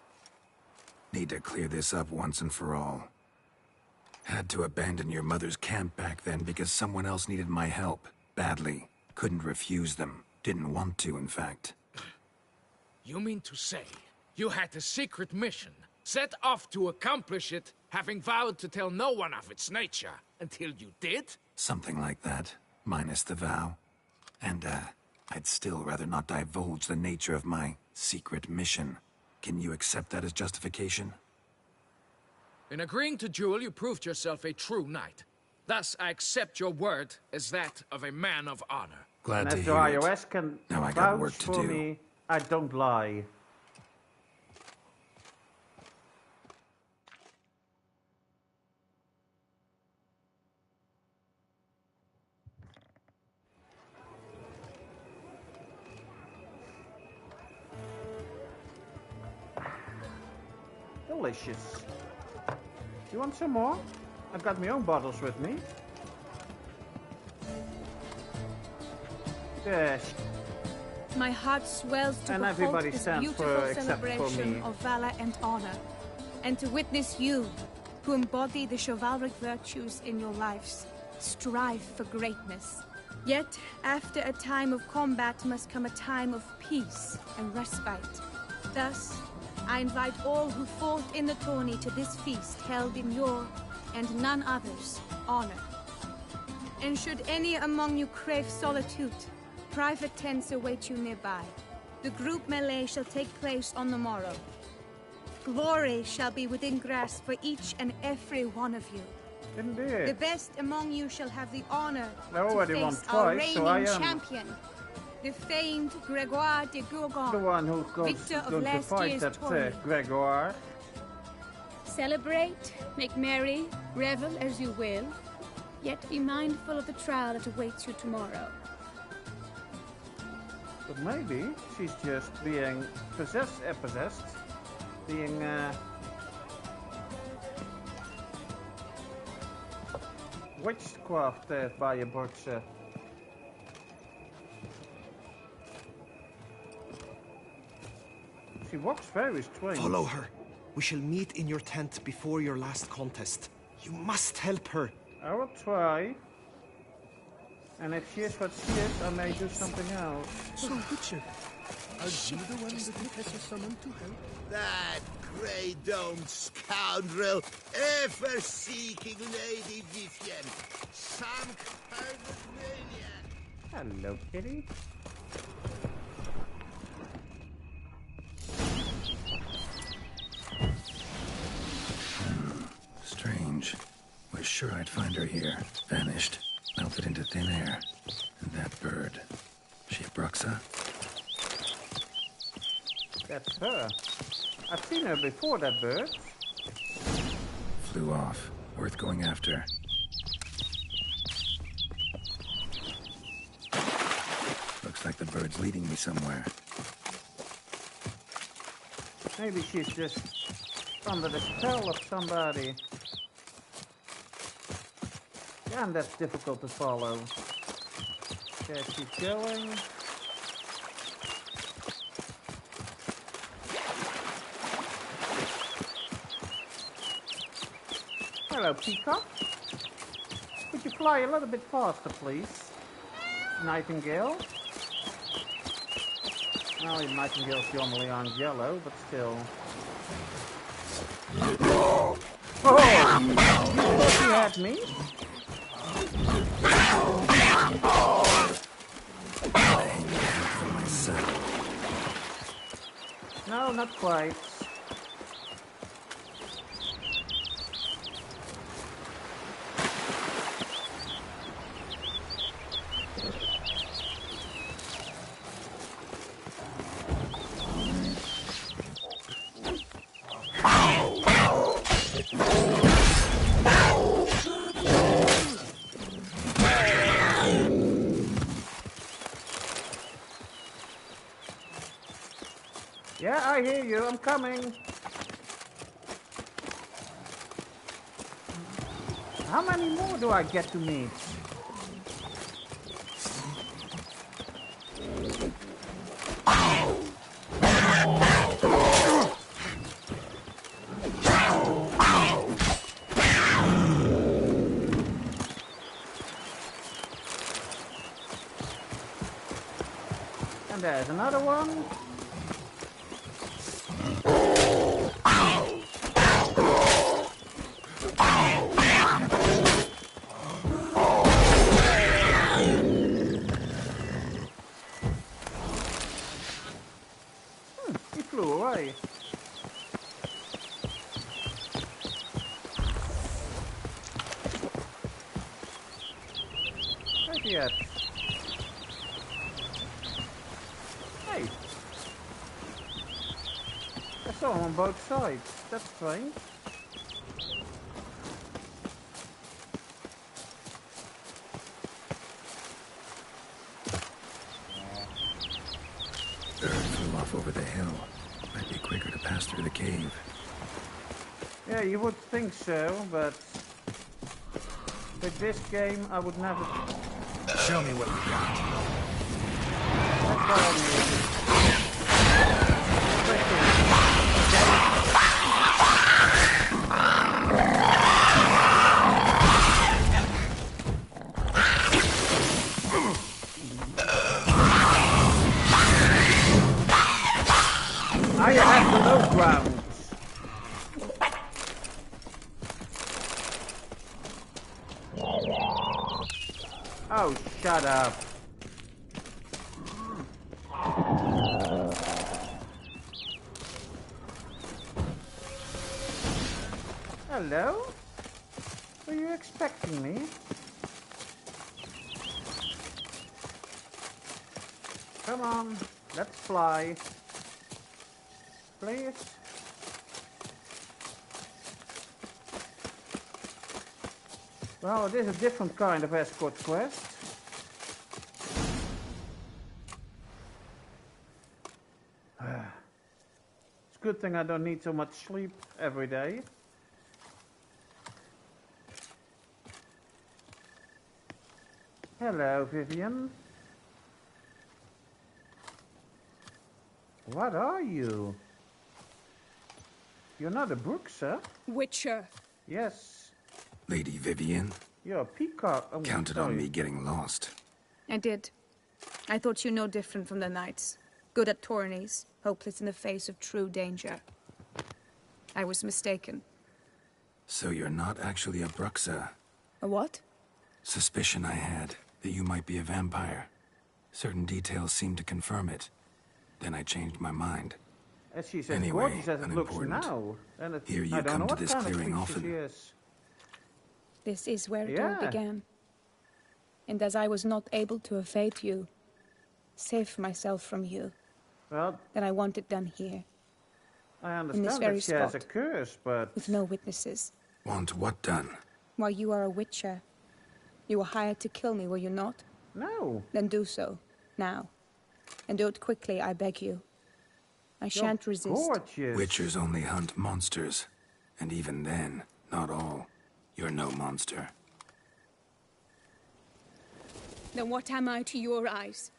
Need to clear this up once and for all. Had to abandon your mother's camp back then because someone else needed my help. Badly. Couldn't refuse them. Didn't want to, in fact. You mean to say you had a secret mission, set off to accomplish it, having vowed to tell no one of its nature, until you did? Something like that, minus the vow. And, I'd still rather not divulge the nature of my secret mission. Can you accept that as justification? In agreeing to duel, you proved yourself a true knight. Thus, I accept your word as that of a man of honor. Glad to hear it. iOS can Now I got work vouch to for do. me. I don't lie. Delicious. You want some more? I've got my own bottles with me. Yes. My heart swells to And behold everybody this stands beautiful for except for celebration me. of valor and honor, and to witness you, who embody the chivalric virtues in your lives, strive for greatness. Yet, after a time of combat must come a time of peace and respite. Thus, I invite all who fought in the tourney to this feast held in your, and none other's, honor. And should any among you crave solitude, private tents await you nearby. The group melee shall take place on the morrow. Glory shall be within grasp for each and every one of you. Indeed. The best among you shall have the honor I already to won face our twice, reigning so I am champion, the famed Gregoire de Gourgon, the one who's victor of going to last fight year's that tourney. Gregoire. Celebrate, make merry, revel as you will, yet be mindful of the trial that awaits you tomorrow. But maybe she's just being possessed, being witchcraft by a butcher. She walks very strange. Follow her. We shall meet in your tent before your last contest. You must help her. I will try. And if she is what she is, I may do something else. So, Witcher, are you the one that Professor summoned to help? That grey-domed scoundrel, ever-seeking Lady Vivian, some kind of maniac. Hello, kitty. Strange. Was sure I'd find her here. Vanished. Melted into thin air. And that bird. She a Bruxa? That's her. I've seen her before, that bird. Flew off. Worth going after. Looks like the bird's leading me somewhere. Maybe she's just under the spell of somebody. Yeah, and that's difficult to follow. There she's going. Hello, Peacock. Could you fly a little bit faster, please? Nightingale. Well, nightingales normally aren't yellow, but still. Oh! You thought you had me? No, not quite. Yeah, I hear you. I'm coming. How many more do I get to meet? And there's another one. He flew away. Where's he at? Hey! I saw him on both sides. That's strange. Over the hill. Might be quicker to pass through the cave. Yeah, you would think so, but with this game, I would never. Show me what you got. That's what I mean. I have the low ground. Oh, shut up. Hello? Were you expecting me? Come on, let's fly. Please. Well, it is a different kind of escort quest. It's a good thing I don't need so much sleep every day. Hello, Vivian. What are you? You're not a Bruxa. Witcher. Yes. Lady Vivian? You're a peacock. Oh, counted on me getting lost. I did. I thought you no different from the knights. Good at tourneys, hopeless in the face of true danger. I was mistaken. So you're not actually a Bruxa? A what? Suspicion I had that you might be a vampire. Certain details seemed to confirm it. Then I changed my mind. As she's as anyway, gorgeous as it looks now. And here you come to this clearing often. This is where it all began. And as I was not able to evade you, save myself from you, well, then I want it done here. I understand in this very that she spot, has a curse, but... with no witnesses. Want what done? Why, you are a witcher. You were hired to kill me, were you not? No. Then do so, now. And do it quickly, I beg you. I shan't resist. Gorgeous. Witchers only hunt monsters. And even then, not all. You're no monster. Then what am I to your eyes?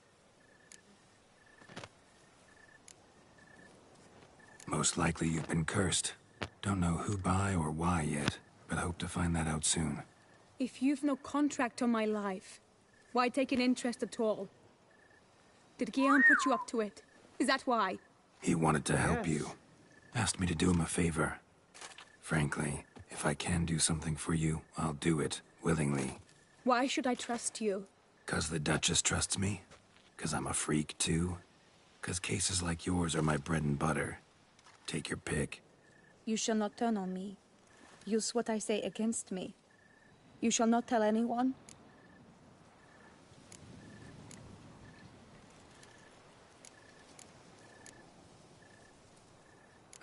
Most likely you've been cursed. Don't know who by or why yet, but hope to find that out soon. If you've no contract on my life, why take an interest at all? Did Guillaume put you up to it? Is that why? He wanted to help you. Asked me to do him a favor. Frankly, If I can do something for you, I'll do it, willingly. Why should I trust you? 'Cause the Duchess trusts me? 'Cause I'm a freak, too? 'Cause cases like yours are my bread and butter. Take your pick. You shall not turn on me. Use what I say against me. You shall not tell anyone?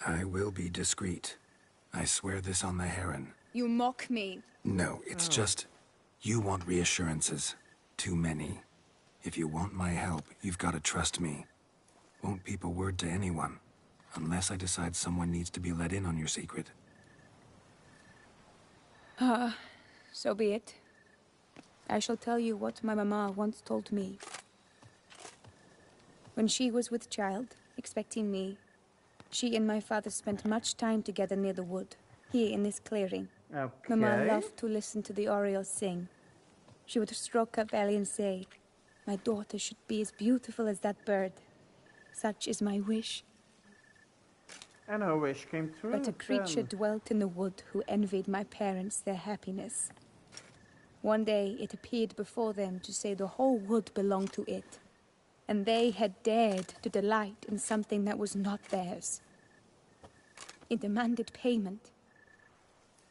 I will be discreet. I swear this on the Heron. You mock me. No, it's just... You want reassurances. Too many. If you want my help, you've got to trust me. Won't peep a word to anyone. Unless I decide someone needs to be let in on your secret. So be it. I shall tell you what my mama once told me. When she was with child, expecting me, she and my father spent much time together near the wood, here in this clearing. Okay. Mama loved to listen to the orioles sing. She would stroke her belly and say, "My daughter should be as beautiful as that bird. Such is my wish." And her wish came true. But a creature then. dwelt in the wood who envied my parents their happiness. One day it appeared before them to say the whole wood belonged to it, and they had dared to delight in something that was not theirs. It demanded payment,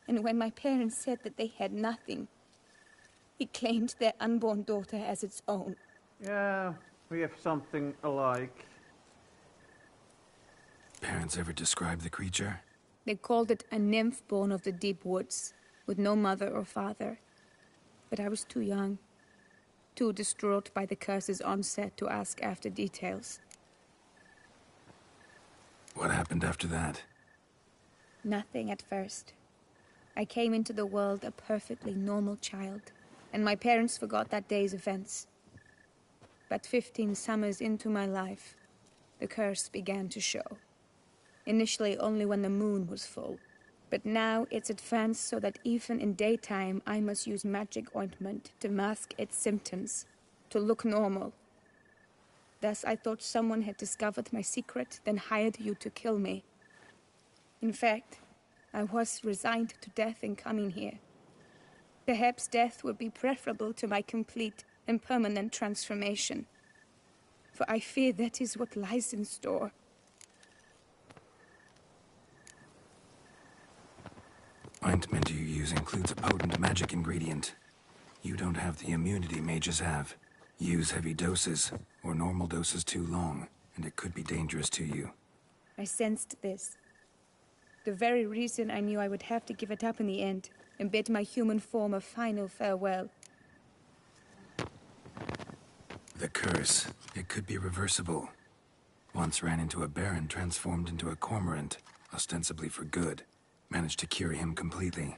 and when my parents said that they had nothing, it claimed their unborn daughter as its own. Yeah, we have something alike. Parents ever describe the creature? They called it a nymph born of the deep woods, with no mother or father. But I was too young, too distraught by the curse's onset to ask after details. What happened after that? Nothing at first. I came into the world a perfectly normal child, and my parents forgot that day's events. But 15 summers into my life, the curse began to show. Initially only when the moon was full, but now it's advanced so that even in daytime I must use magic ointment to mask its symptoms, to look normal. Thus I thought someone had discovered my secret, then hired you to kill me. In fact, I was resigned to death in coming here. Perhaps death would be preferable to my complete and permanent transformation, for I fear that is what lies in store. Ointment you use includes a potent magic ingredient. You don't have the immunity mages have. Use heavy doses, or normal doses too long, and it could be dangerous to you. I sensed this. The very reason I knew I would have to give it up in the end, and bid my human form a final farewell. The curse, it could be reversible. Once ran into a baron transformed into a cormorant, ostensibly for good. Managed to cure him completely.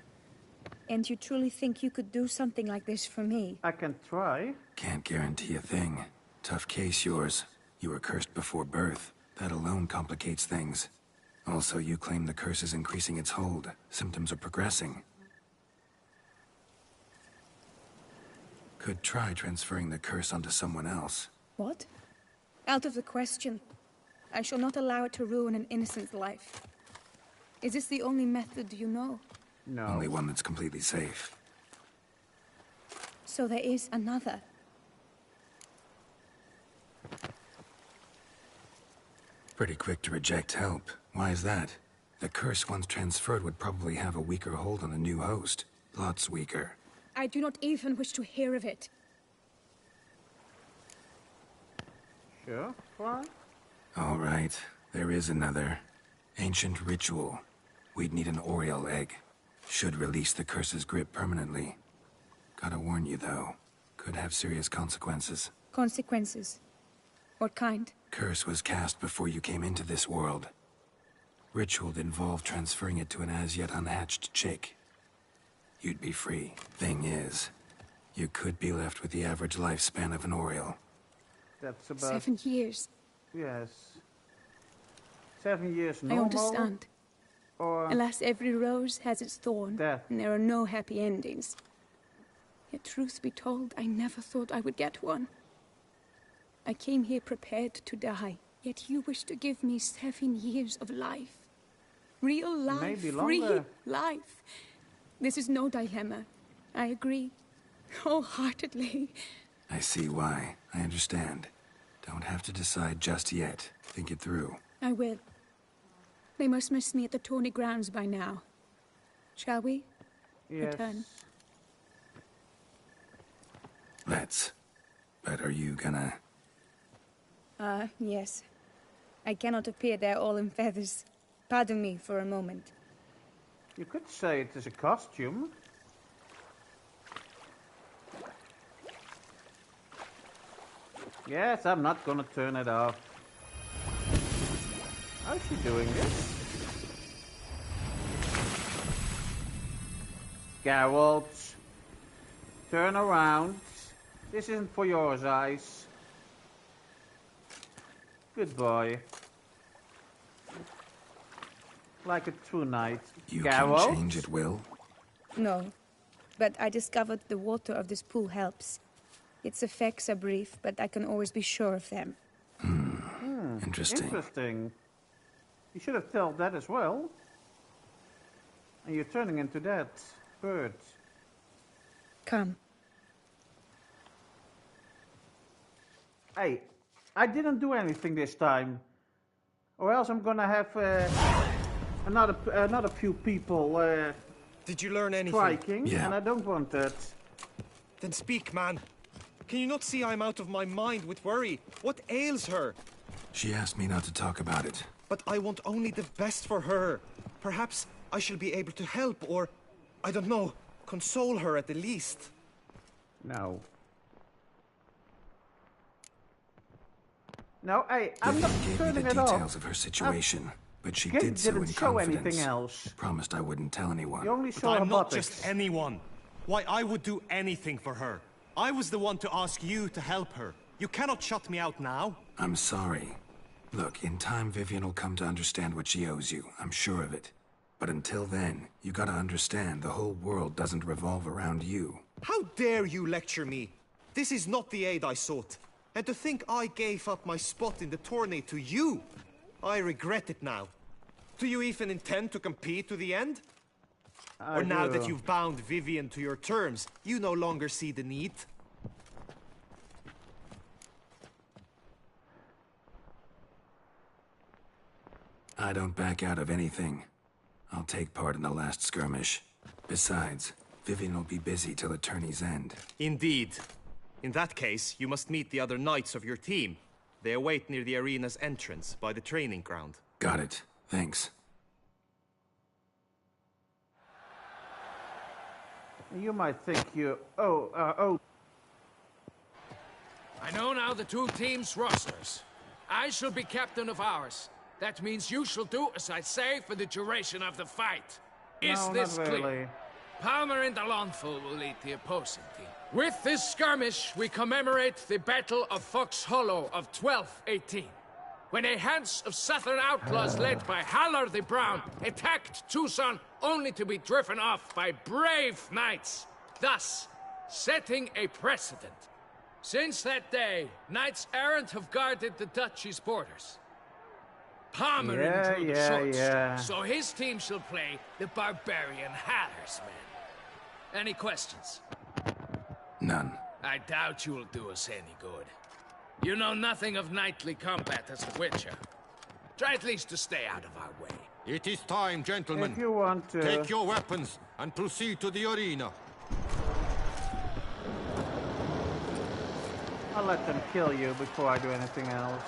And you truly think you could do something like this for me? I can try. Can't guarantee a thing. Tough case, yours. You were cursed before birth. That alone complicates things. Also, you claim the curse is increasing its hold. Symptoms are progressing. Could try transferring the curse onto someone else. What? Out of the question. I shall not allow it to ruin an innocent's life. Is this the only method you know? No. Only one that's completely safe. So there is another. Pretty quick to reject help. Why is that? The curse once transferred would probably have a weaker hold on the new host. Lots weaker. I do not even wish to hear of it. Sure, try. All right, there is another. Ancient ritual. We'd need an Oriole egg. Should release the curse's grip permanently. Gotta warn you, though. Could have serious consequences. Consequences? What kind? Curse was cast before you came into this world. Ritual involved transferring it to an as-yet unhatched chick. You'd be free. Thing is, you could be left with the average lifespan of an Oriole. That's about... 7 years. Yes. 7 years normal? I understand. Or... Alas, every rose has its thorn, Death. and there are no happy endings. Yet truth be told, I never thought I would get one. I came here prepared to die, yet you wish to give me 7 years of life. Real life, Maybe free longer. life. This is no dilemma. I agree. Wholeheartedly. I see why. I understand. Don't have to decide just yet. Think it through. I will. They must miss me at the tourney grounds by now. Shall we? Yes. Return. Let's. But are you gonna... Yes. I cannot appear there all in feathers. Pardon me for a moment. You could say it is a costume. Yes, I'm not gonna turn it off. How's she doing this? Geralt, turn around. This isn't for your eyes. Good boy. Like a true knight. You Geralt? can change at will? No. But I discovered the water of this pool helps. Its effects are brief, but I can always be sure of them. Interesting. Interesting. You should have told that as well. And you're turning into that bird. Come. Hey, I didn't do anything this time. Or else I'm gonna have another few people Did you learn anything? striking, and I don't want that. Then speak, man. Can you not see I'm out of my mind with worry? What ails her? She asked me not to talk about it. But I want only the best for her. Perhaps I shall be able to help, or, I don't know, console her at the least. No. No, hey, I'm not Vivian gave me turning the it off. details of her situation, but she Kate did so didn't in show confidence. anything else. Promised I wouldn't tell anyone. You only But saw her I'm not buttocks. just anyone. Why, I would do anything for her. I was the one to ask you to help her. You cannot shut me out now. I'm sorry. Look, in time Vivian will come to understand what she owes you. I'm sure of it. But until then, you gotta understand the whole world doesn't revolve around you. How dare you lecture me? This is not the aid I sought. And to think I gave up my spot in the tourney to you, I regret it now. Do you even intend to compete to the end? Or now that you've bound Vivian to your terms, you no longer see the need? I don't back out of anything. I'll take part in the last skirmish. Besides, Vivian will be busy till the tourney's end. Indeed. In that case, you must meet the other knights of your team. They await near the arena's entrance, by the training ground. Got it. Thanks. You might think you... Oh. I know now the two teams' rosters. I shall be captain of ours. That means you shall do as I say for the duration of the fight. Is No, this not clear? really. Palmer and Alonfo will lead the opposing team. With this skirmish, we commemorate the Battle of Fox Hollow of 1218, when a Hans of Southern outlaws led by Halar the Brown attacked Tucson only to be driven off by brave knights, thus setting a precedent. Since that day, knights errant have guarded the duchy's borders. Palmer drew the short straw, so his team shall play the barbarian Haller's men. Any questions? None. I doubt you will do us any good. You know nothing of knightly combat as a witcher. Try at least to stay out of our way. It is time, gentlemen. If you want to... Take your weapons and proceed to the arena. I'll let them kill you before I do anything else.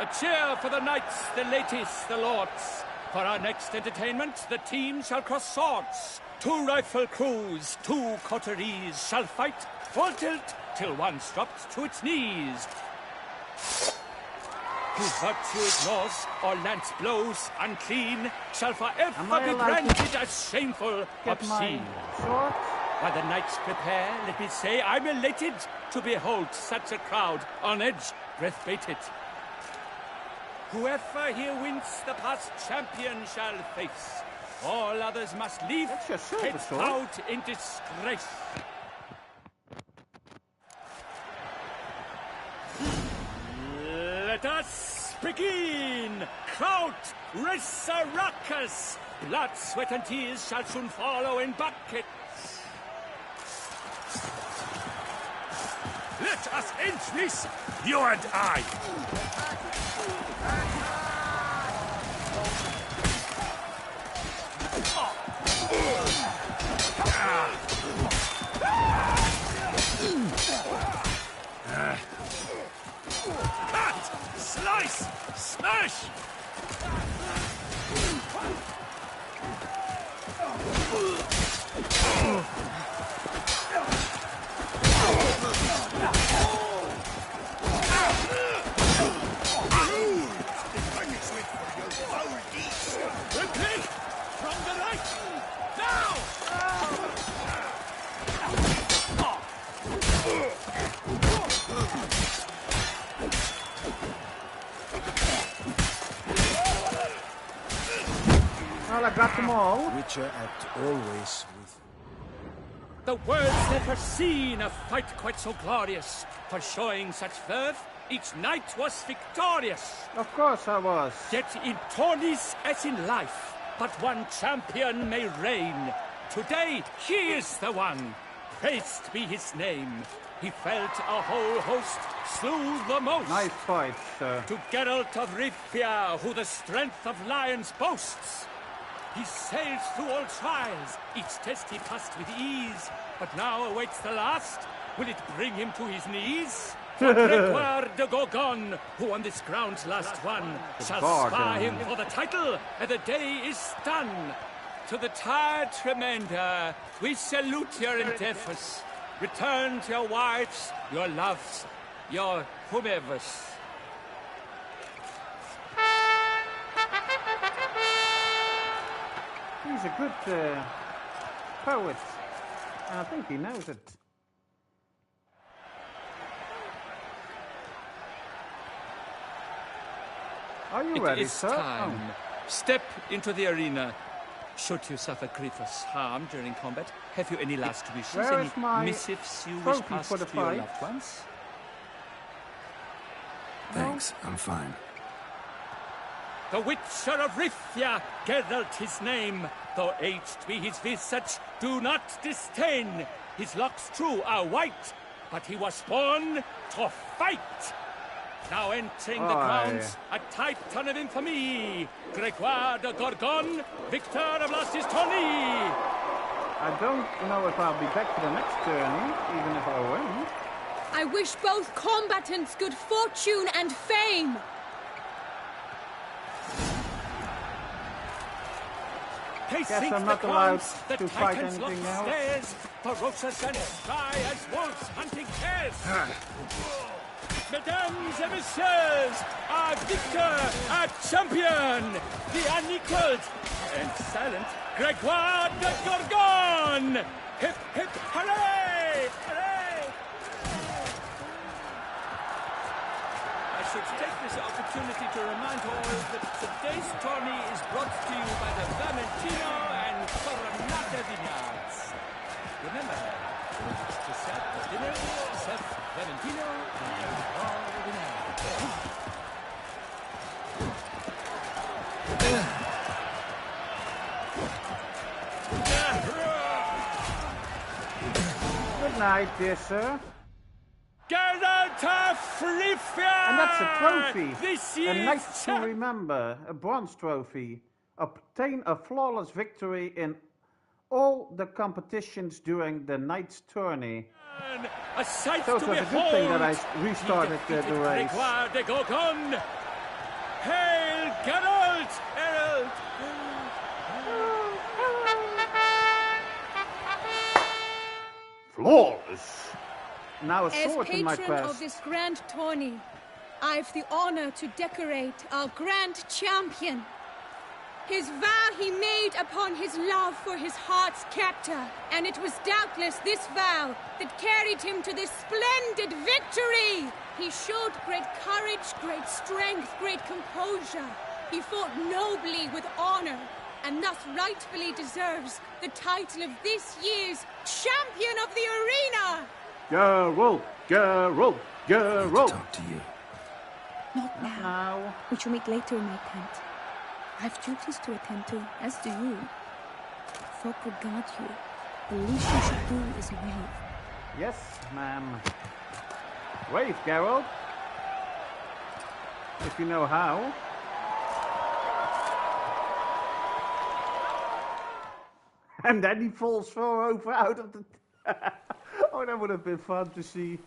A cheer for the knights, the ladies, the lords. For our next entertainment, the team shall cross swords. 2 rifle crews, 2 coteries shall fight full tilt till one's dropped to its knees. Whose virtue ignores or lance blows unclean shall forever be branded as shameful, obscene. While the knights prepare, let me say I'm elated to behold such a crowd on edge, breath baited. Whoever here wins the past champion shall face. All others must leave, heads bowed in disgrace. Let us begin! Kraut Resurrectus! Blood, sweat, and tears shall soon follow in buckets. Let us end this, you and I! Cut! Slice! Smash! Quickly! From the right! Now! Well, I got them all. Witcher act always with... The world's never seen a fight quite so glorious. For showing such verve, each knight was victorious. Of course I was. Yet in tourneys as in life, but one champion may reign. Today, he is the one. Praised be his name. He felt a whole host, slew the most. Nice fight, sir. To Geralt of Rivia, who the strength of lions boasts. He sailed through all trials, each test he passed with ease. But now awaits the last. Will it bring him to his knees? For Gregoire de Gorgon, who on this ground's last won, shall spar him for the title, and the day is done. To the tired Tremenda, we salute your endeavors. Return to your wives, your loves, your whomevers. He's a good poet, and I think he knows it. Are you ready, sir? It is time. Oh. Step into the arena. Should you suffer grievous harm during combat, have you any last wishes? Where is any my missives you wish passed for the to your fight? loved ones? Thanks, I'm fine. The Witcher of Rivia, Geralt his name. Though aged be his visage, do not disdain. His locks true are white, but he was born to fight. Now entering the grounds, a titan of infamy, Gregoire de Gorgon, victor of last his tourney. I don't know if I'll be back for the next tourney, even if I win. I wish both combatants good fortune and fame. Guess I'm not allowed to fight anything else. Stairs, ferocious and spry as wolves hunting hares. Mesdames et messieurs, our victor, our champion, the unequaled and silent Gregoire de Gorgon! Hip, hip, hooray! Hooray! I should take this opportunity to remind all that today's tourney is brought to you by the Vermentino and Coronata Vineyards. Remember, to serve the dinner, serve Vermentino and Good night, dear sir. Geralt of Rivia! And that's a trophy. This a night to remember. A bronze trophy. Obtain a flawless victory in all the competitions during the night's tourney. A sight so to it was behold. a good thing that I restarted the race. Gregoire de Gorgon! Hail, Geralt! Geralt! Flawless! Now a sword in my As patron quest. of this grand tourney, I've the honor to decorate our grand champion. His vow he made upon his love for his heart's captor, and it was doubtless this vow that carried him to this splendid victory. He showed great courage, great strength, great composure. He fought nobly with honor, and thus rightfully deserves the title of this year's Champion of the Arena. Geralt! Geralt! Geralt! Talk to you. Not now. Now. We shall meet later in my tent. I have duties to attend to, as do you. Folk regard you. The least you should do is wave. Yes, ma'am. Wave, Geralt. If you know how. And then he falls over out of the... Oh, that would have been fun to see.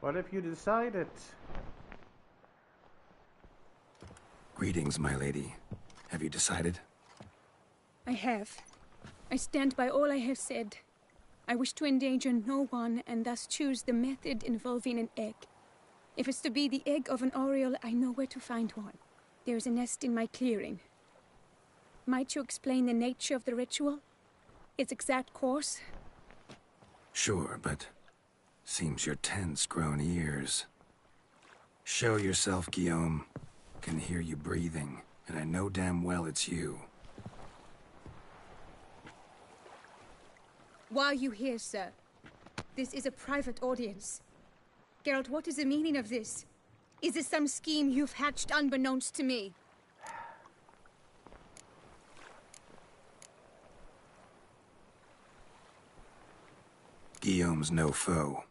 What have you decided? Greetings, my lady. Have you decided? I have. I stand by all I have said. I wish to endanger no one, and thus choose the method involving an egg. If it's to be the egg of an oriole, I know where to find one. There is a nest in my clearing. Might you explain the nature of the ritual? Its exact course? Sure, but seems your tent's grown ears. Show yourself, Guillaume. Can hear you breathing, and I know damn well it's you. Why are you here, sir? This is a private audience. Geralt, what is the meaning of this? Is this some scheme you've hatched unbeknownst to me? Guillaume's no foe.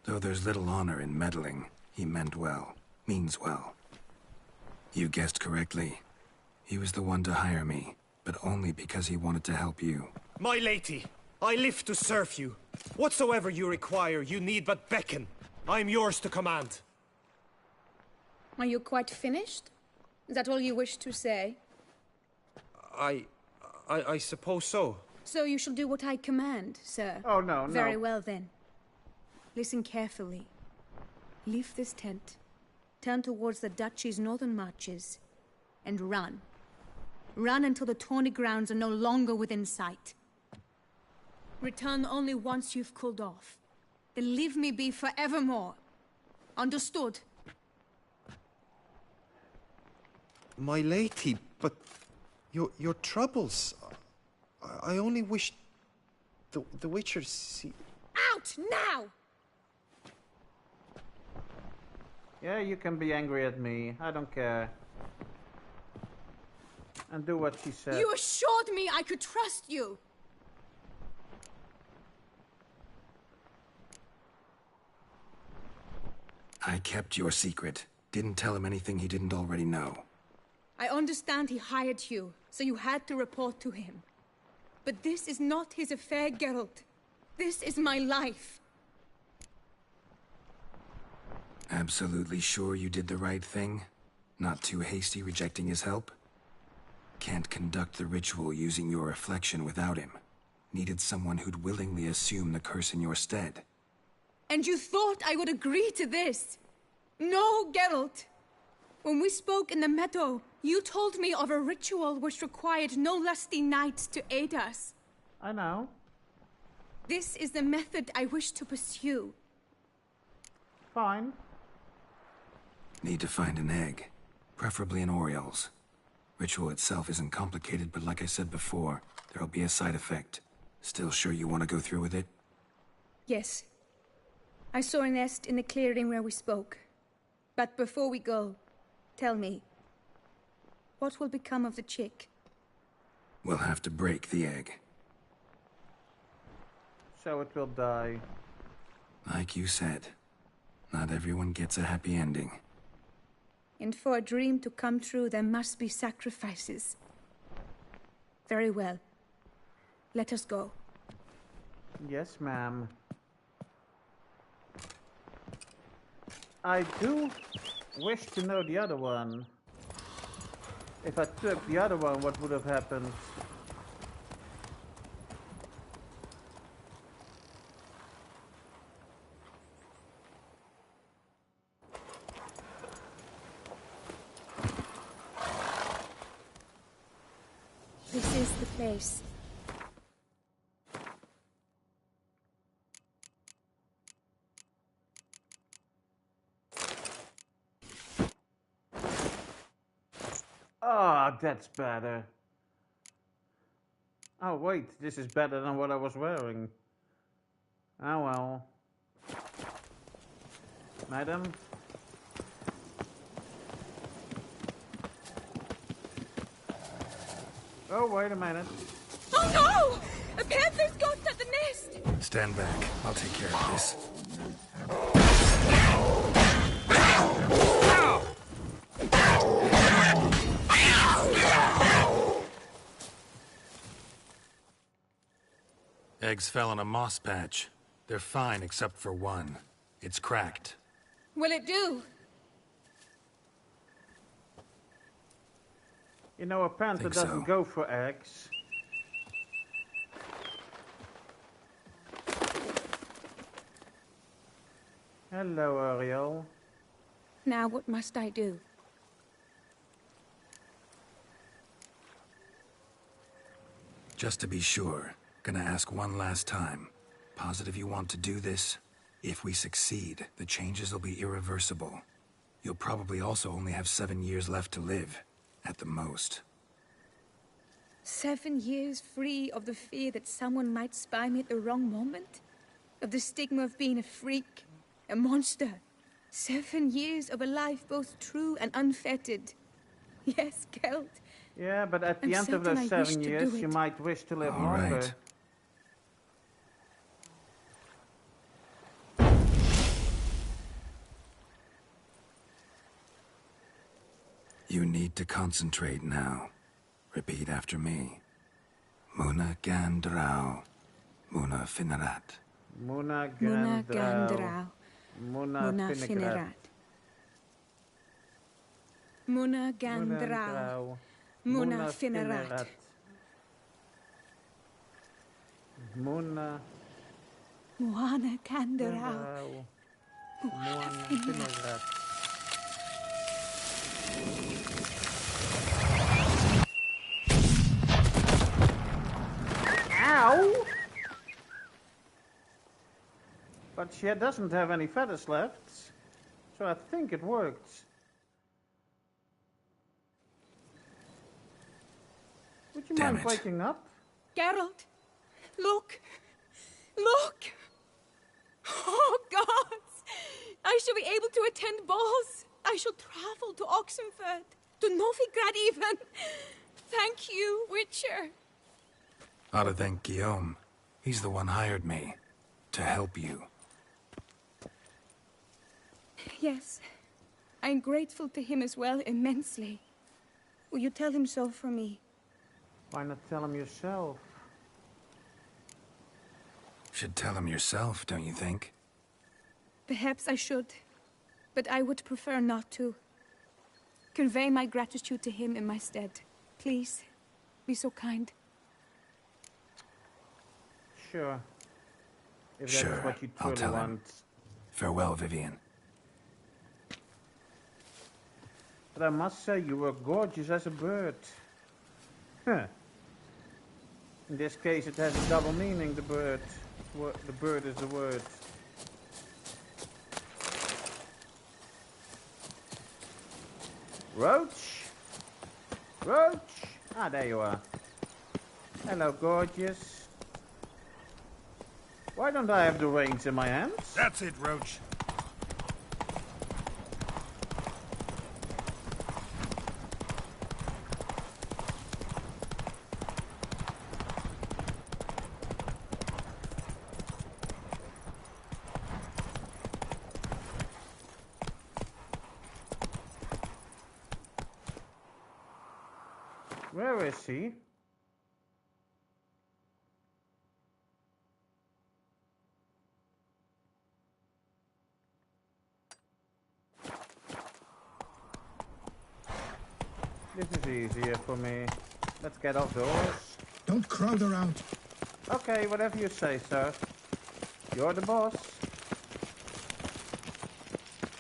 Though there's little honor in meddling, he meant well, means well. You guessed correctly. He was the one to hire me, but only because he wanted to help you. My lady, I live to serve you. Whatsoever you require, you need but beckon. I am yours to command. Are you quite finished? Is that all you wish to say? I suppose so. So you shall do what I command, sir. Oh, no, no. Very well, then. Listen carefully. Leave this tent, turn towards the Duchy's northern marches, and run. Run until the Tawny grounds are no longer within sight. Return only once you've cooled off. Then leave me be forevermore. Understood? My lady, but your troubles. I only wish the Witcher see... Out now! Yeah, you can be angry at me. I don't care. And do what she said. You assured me I could trust you! I kept your secret. Didn't tell him anything he didn't already know. I understand he hired you, so you had to report to him. But this is not his affair, Geralt. This is my life. Absolutely sure you did the right thing? Not too hasty rejecting his help? Can't conduct the ritual using your reflection without him. Needed someone who'd willingly assume the curse in your stead. And you thought I would agree to this? No, Geralt. When we spoke in the meadow, you told me of a ritual which required no lusty knights to aid us. I know. This is the method I wish to pursue. Fine. Need to find an egg. Preferably an oriole's. Ritual itself isn't complicated, but like I said before, there'll be a side effect. Still sure you want to go through with it? Yes. I saw a nest in the clearing where we spoke. But before we go, tell me, what will become of the chick? We'll have to break the egg. So it will die. Like you said, not everyone gets a happy ending. And for a dream to come true, there must be sacrifices. Very well. Let us go. Yes, ma'am. I do wish to know the other one. If I took the other one, what would have happened? This is the place. Ah, that's better. Oh wait, this is better than what I was wearing. Oh well. Madam? Oh, wait a minute. Oh no! A panther's got at the nest! Stand back. I'll take care of this. Eggs fell on a moss patch. They're fine except for one. It's cracked. Will it do? You know, a panther doesn't go for eggs. Hello, Ariel. Now what must I do? Just to be sure, gonna ask one last time. Positive you want to do this? If we succeed, the changes will be irreversible. You'll probably also only have 7 years left to live, at the most. 7 years free of the fear that someone might spy me at the wrong moment? Of the stigma of being a freak, a monster? 7 years of a life both true and unfettered. Yes, Gelt. Yeah, but at the end of those 7 years, you might wish to live longer. Right. You need to concentrate now. Repeat after me. Muna Gandrau. Muna Finnerat. Muna Muna Gandrau. Gandrau. Muna Finnerat. Muna Gandrau. Muna Finnerat. Muna. Muana Gandrau. Muna Finnerat. Ow! But she doesn't have any feathers left, so I think it worked. Would you mind waking up? Geralt, look! Look! Oh, gods! I shall be able to attend balls. I shall travel to Oxenfurt, to Novigrad even. Thank you, Witcher. Ought to thank Guillaume. He's the one hired me. To help you. Yes. I'm grateful to him as well, immensely. Will you tell him so for me? Why not tell him yourself? Should tell him yourself, don't you think? Perhaps I should, but I would prefer not to. Convey my gratitude to him in my stead. Please, be so kind. Sure. If Sure, that's what you I'll truly tell want. him. Farewell, Vivian. But I must say, you were gorgeous as a bird. Huh. In this case, it has a double meaning, the bird. The bird is the word. Roach? Roach? Ah, there you are. Hello, gorgeous. Why don't I have the reins in my hands? That's it, Roach. Where is he? This is easier for me. Let's get off the horse. Don't crowd around. Okay, whatever you say, sir. You're the boss.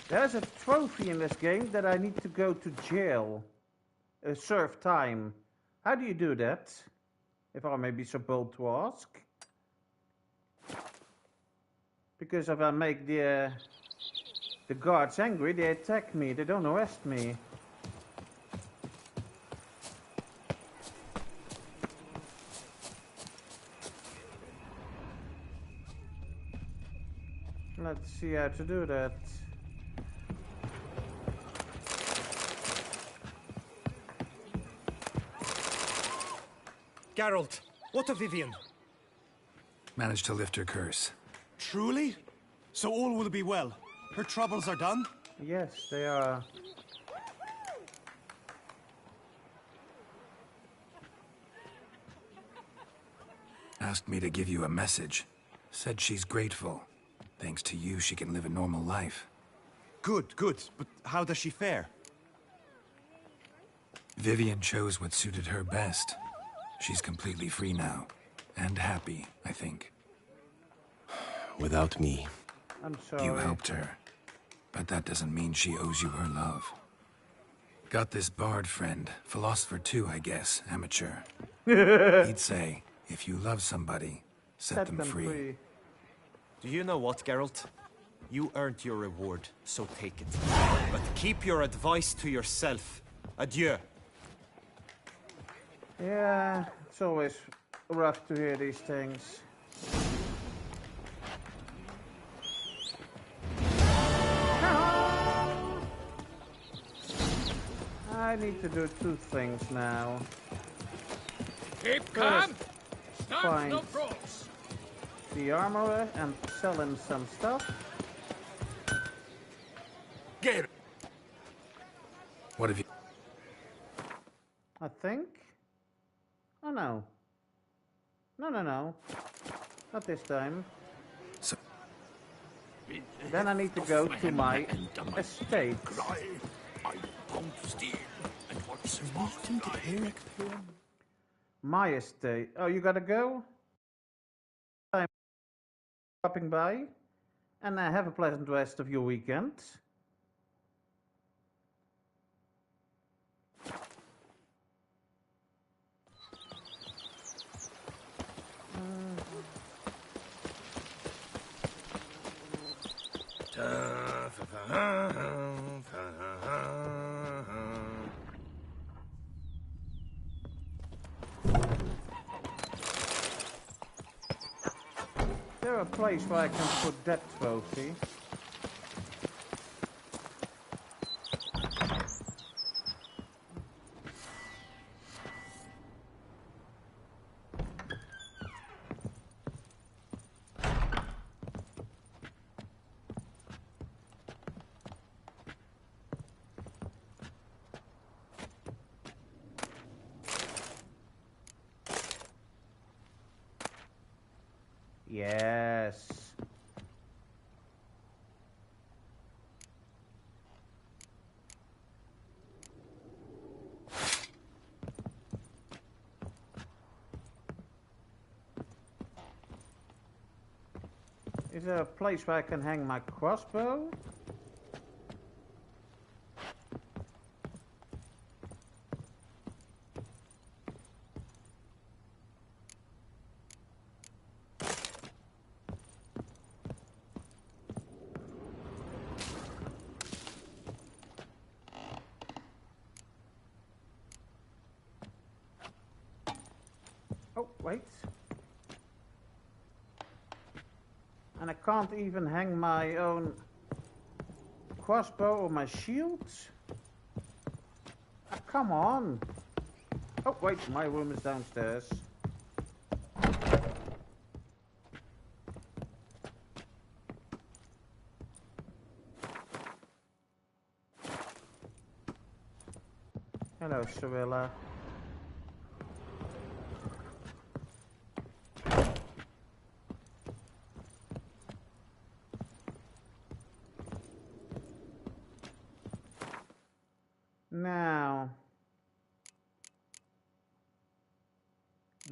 There's a trophy in this game that I need to go to jail. Serve time. How do you do that? If I may be so bold to ask. Because if I make the guards angry, they attack me. They don't arrest me. Let's see how to do that. Geralt, what of Vivian? Managed to lift her curse. Truly? So all will be well. Her troubles are done? Yes, they are. Asked me to give you a message. Said she's grateful. Thanks to you, she can live a normal life. Good, good. But how does she fare? Vivian chose what suited her best. She's completely free now. And happy, I think. Without me. I'm sorry. You helped her. But that doesn't mean she owes you her love. Got this bard friend. Philosopher too, I guess. Amateur. He'd say, if you love somebody, set them free. Do you know what, Geralt? You earned your reward, so take it. But keep your advice to yourself. Adieu. Yeah, it's always rough to hear these things. I need to do two things now. Keep calm. Start no brawls. The armorer and sell him some stuff. Get it. What have you? I think. Oh no. No. Not this time. So. Then I need to go to my estate. My estate. Oh, you gotta go? I'm stopping by. And have a pleasant rest of your weekend. Is there a place where I can put that trophy? Yes. Is there a place where I can hang my crossbow? Oh, wait. And I can't even hang my own crossbow or my shield? Ah, come on. Oh, wait, my room is downstairs. Hello, Cirilla. Now,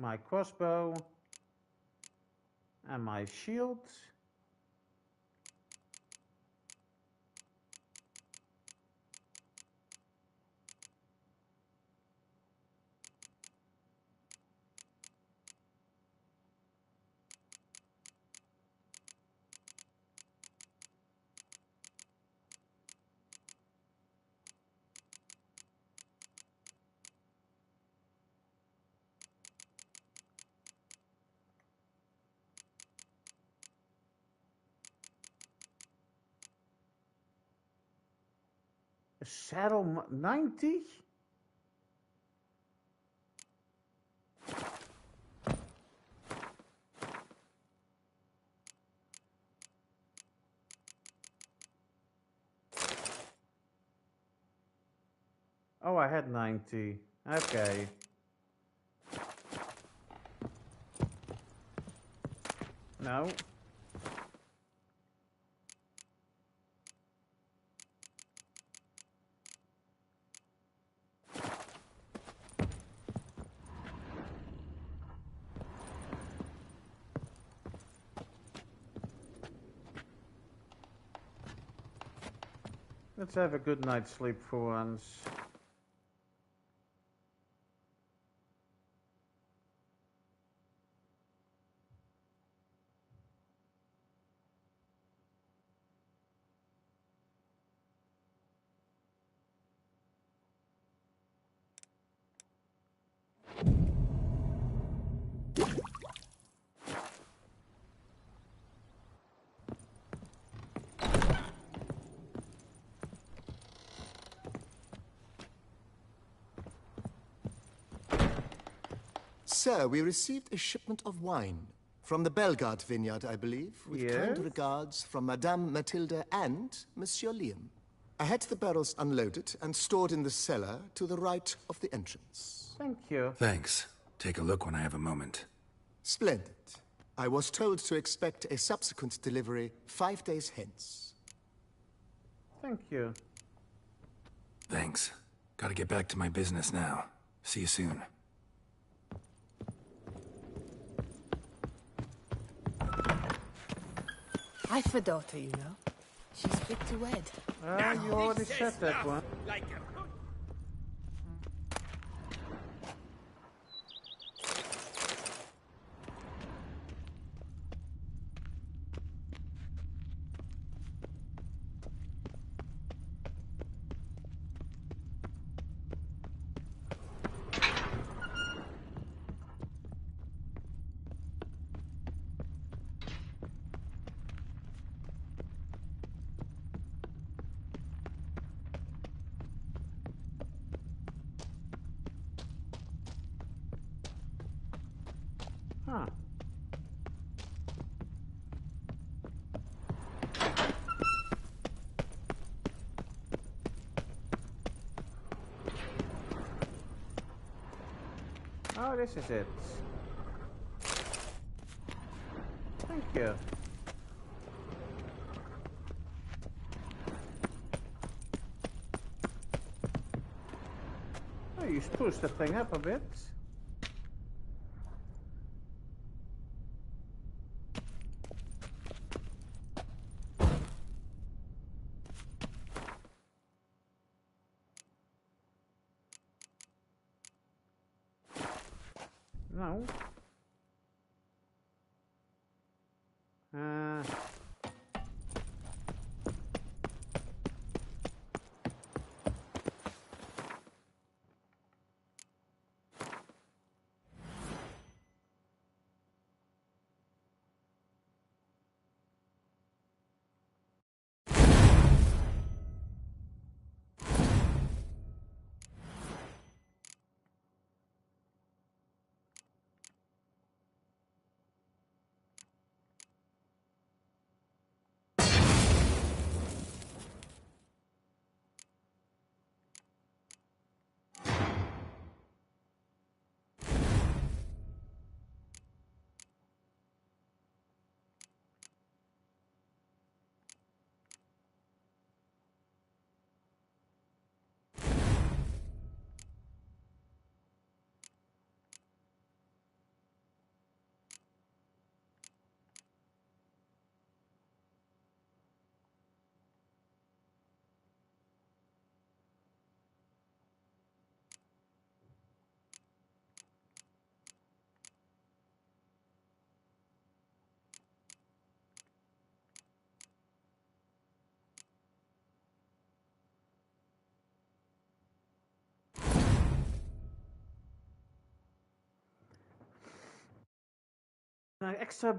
my crossbow and my shield. A saddle 90? Oh, I had 90. Okay. No. Let's have a good night's sleep for once. Sir, we received a shipment of wine. From the Bellegarde vineyard, I believe. With kind regards from Madame Matilda and Monsieur Liam. I had the barrels unloaded and stored in the cellar to the right of the entrance. Thank you. Thanks. Take a look when I have a moment. Splendid. I was told to expect a subsequent delivery 5 days hence. Thank you. Thanks. Gotta get back to my business now. See you soon. I've a daughter, you know. She's fit to wed. Ah, you already said that one. Like Huh. Oh, this is it. Thank you. Oh, you spruced the thing up a bit. No. Extra.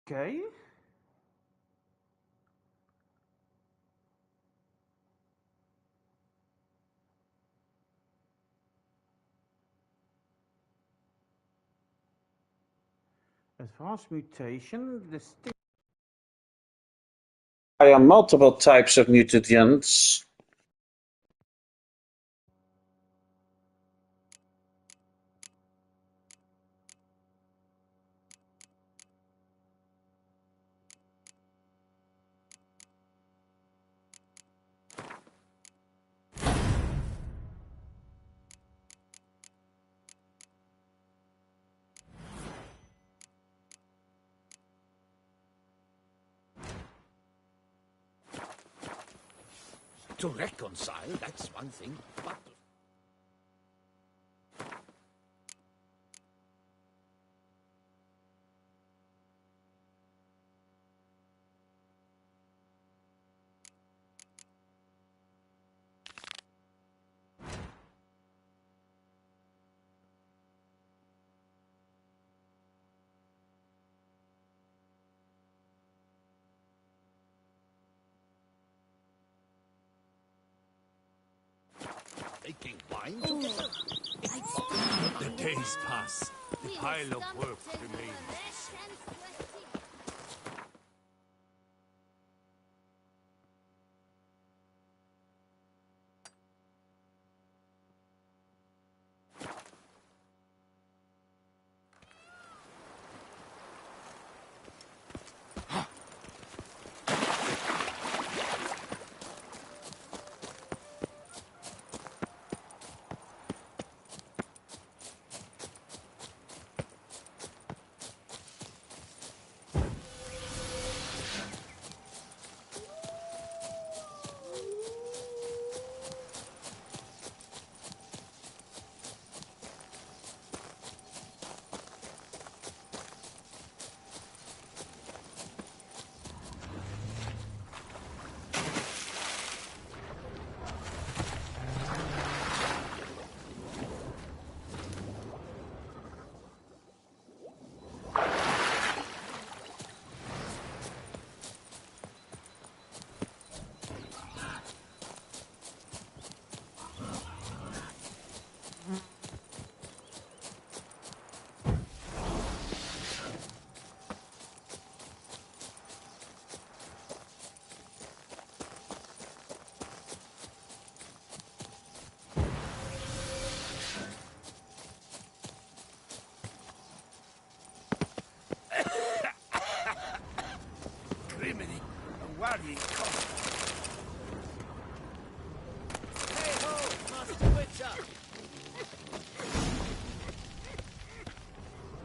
Okay. Advanced mutation. There are multiple types of mutagens. To reconcile, that's one thing, but... Making wine together? The days pass. The pile of work remains.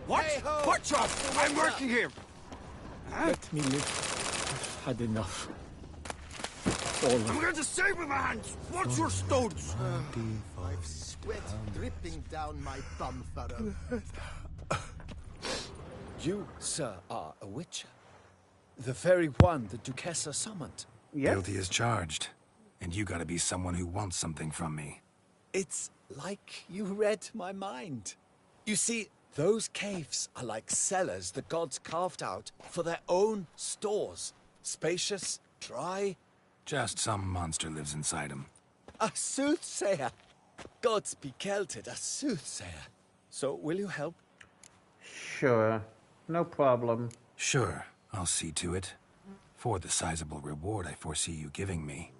What? Watch off! I'm working here! Let me live. I've had enough. I'm going to save with my hands! Watch your stones! I've sweat dripping down my bum furrow. You, sir, are a witcher. The very one the Duquesa summoned. Guilty as charged. And you gotta be someone who wants something from me. It's like you read my mind. You see, those caves are like cellars the gods carved out for their own stores. Spacious, dry. Just some monster lives inside them. A soothsayer. Gods be kelted, a soothsayer. So, will you help? Sure. No problem. Sure, I'll see to it. For the sizable reward I foresee you giving me.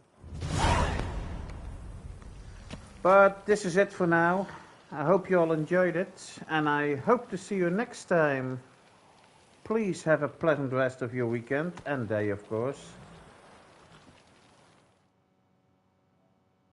But this is it for now. I hope you all enjoyed it, and I hope to see you next time. Please have a pleasant rest of your weekend and day, of course.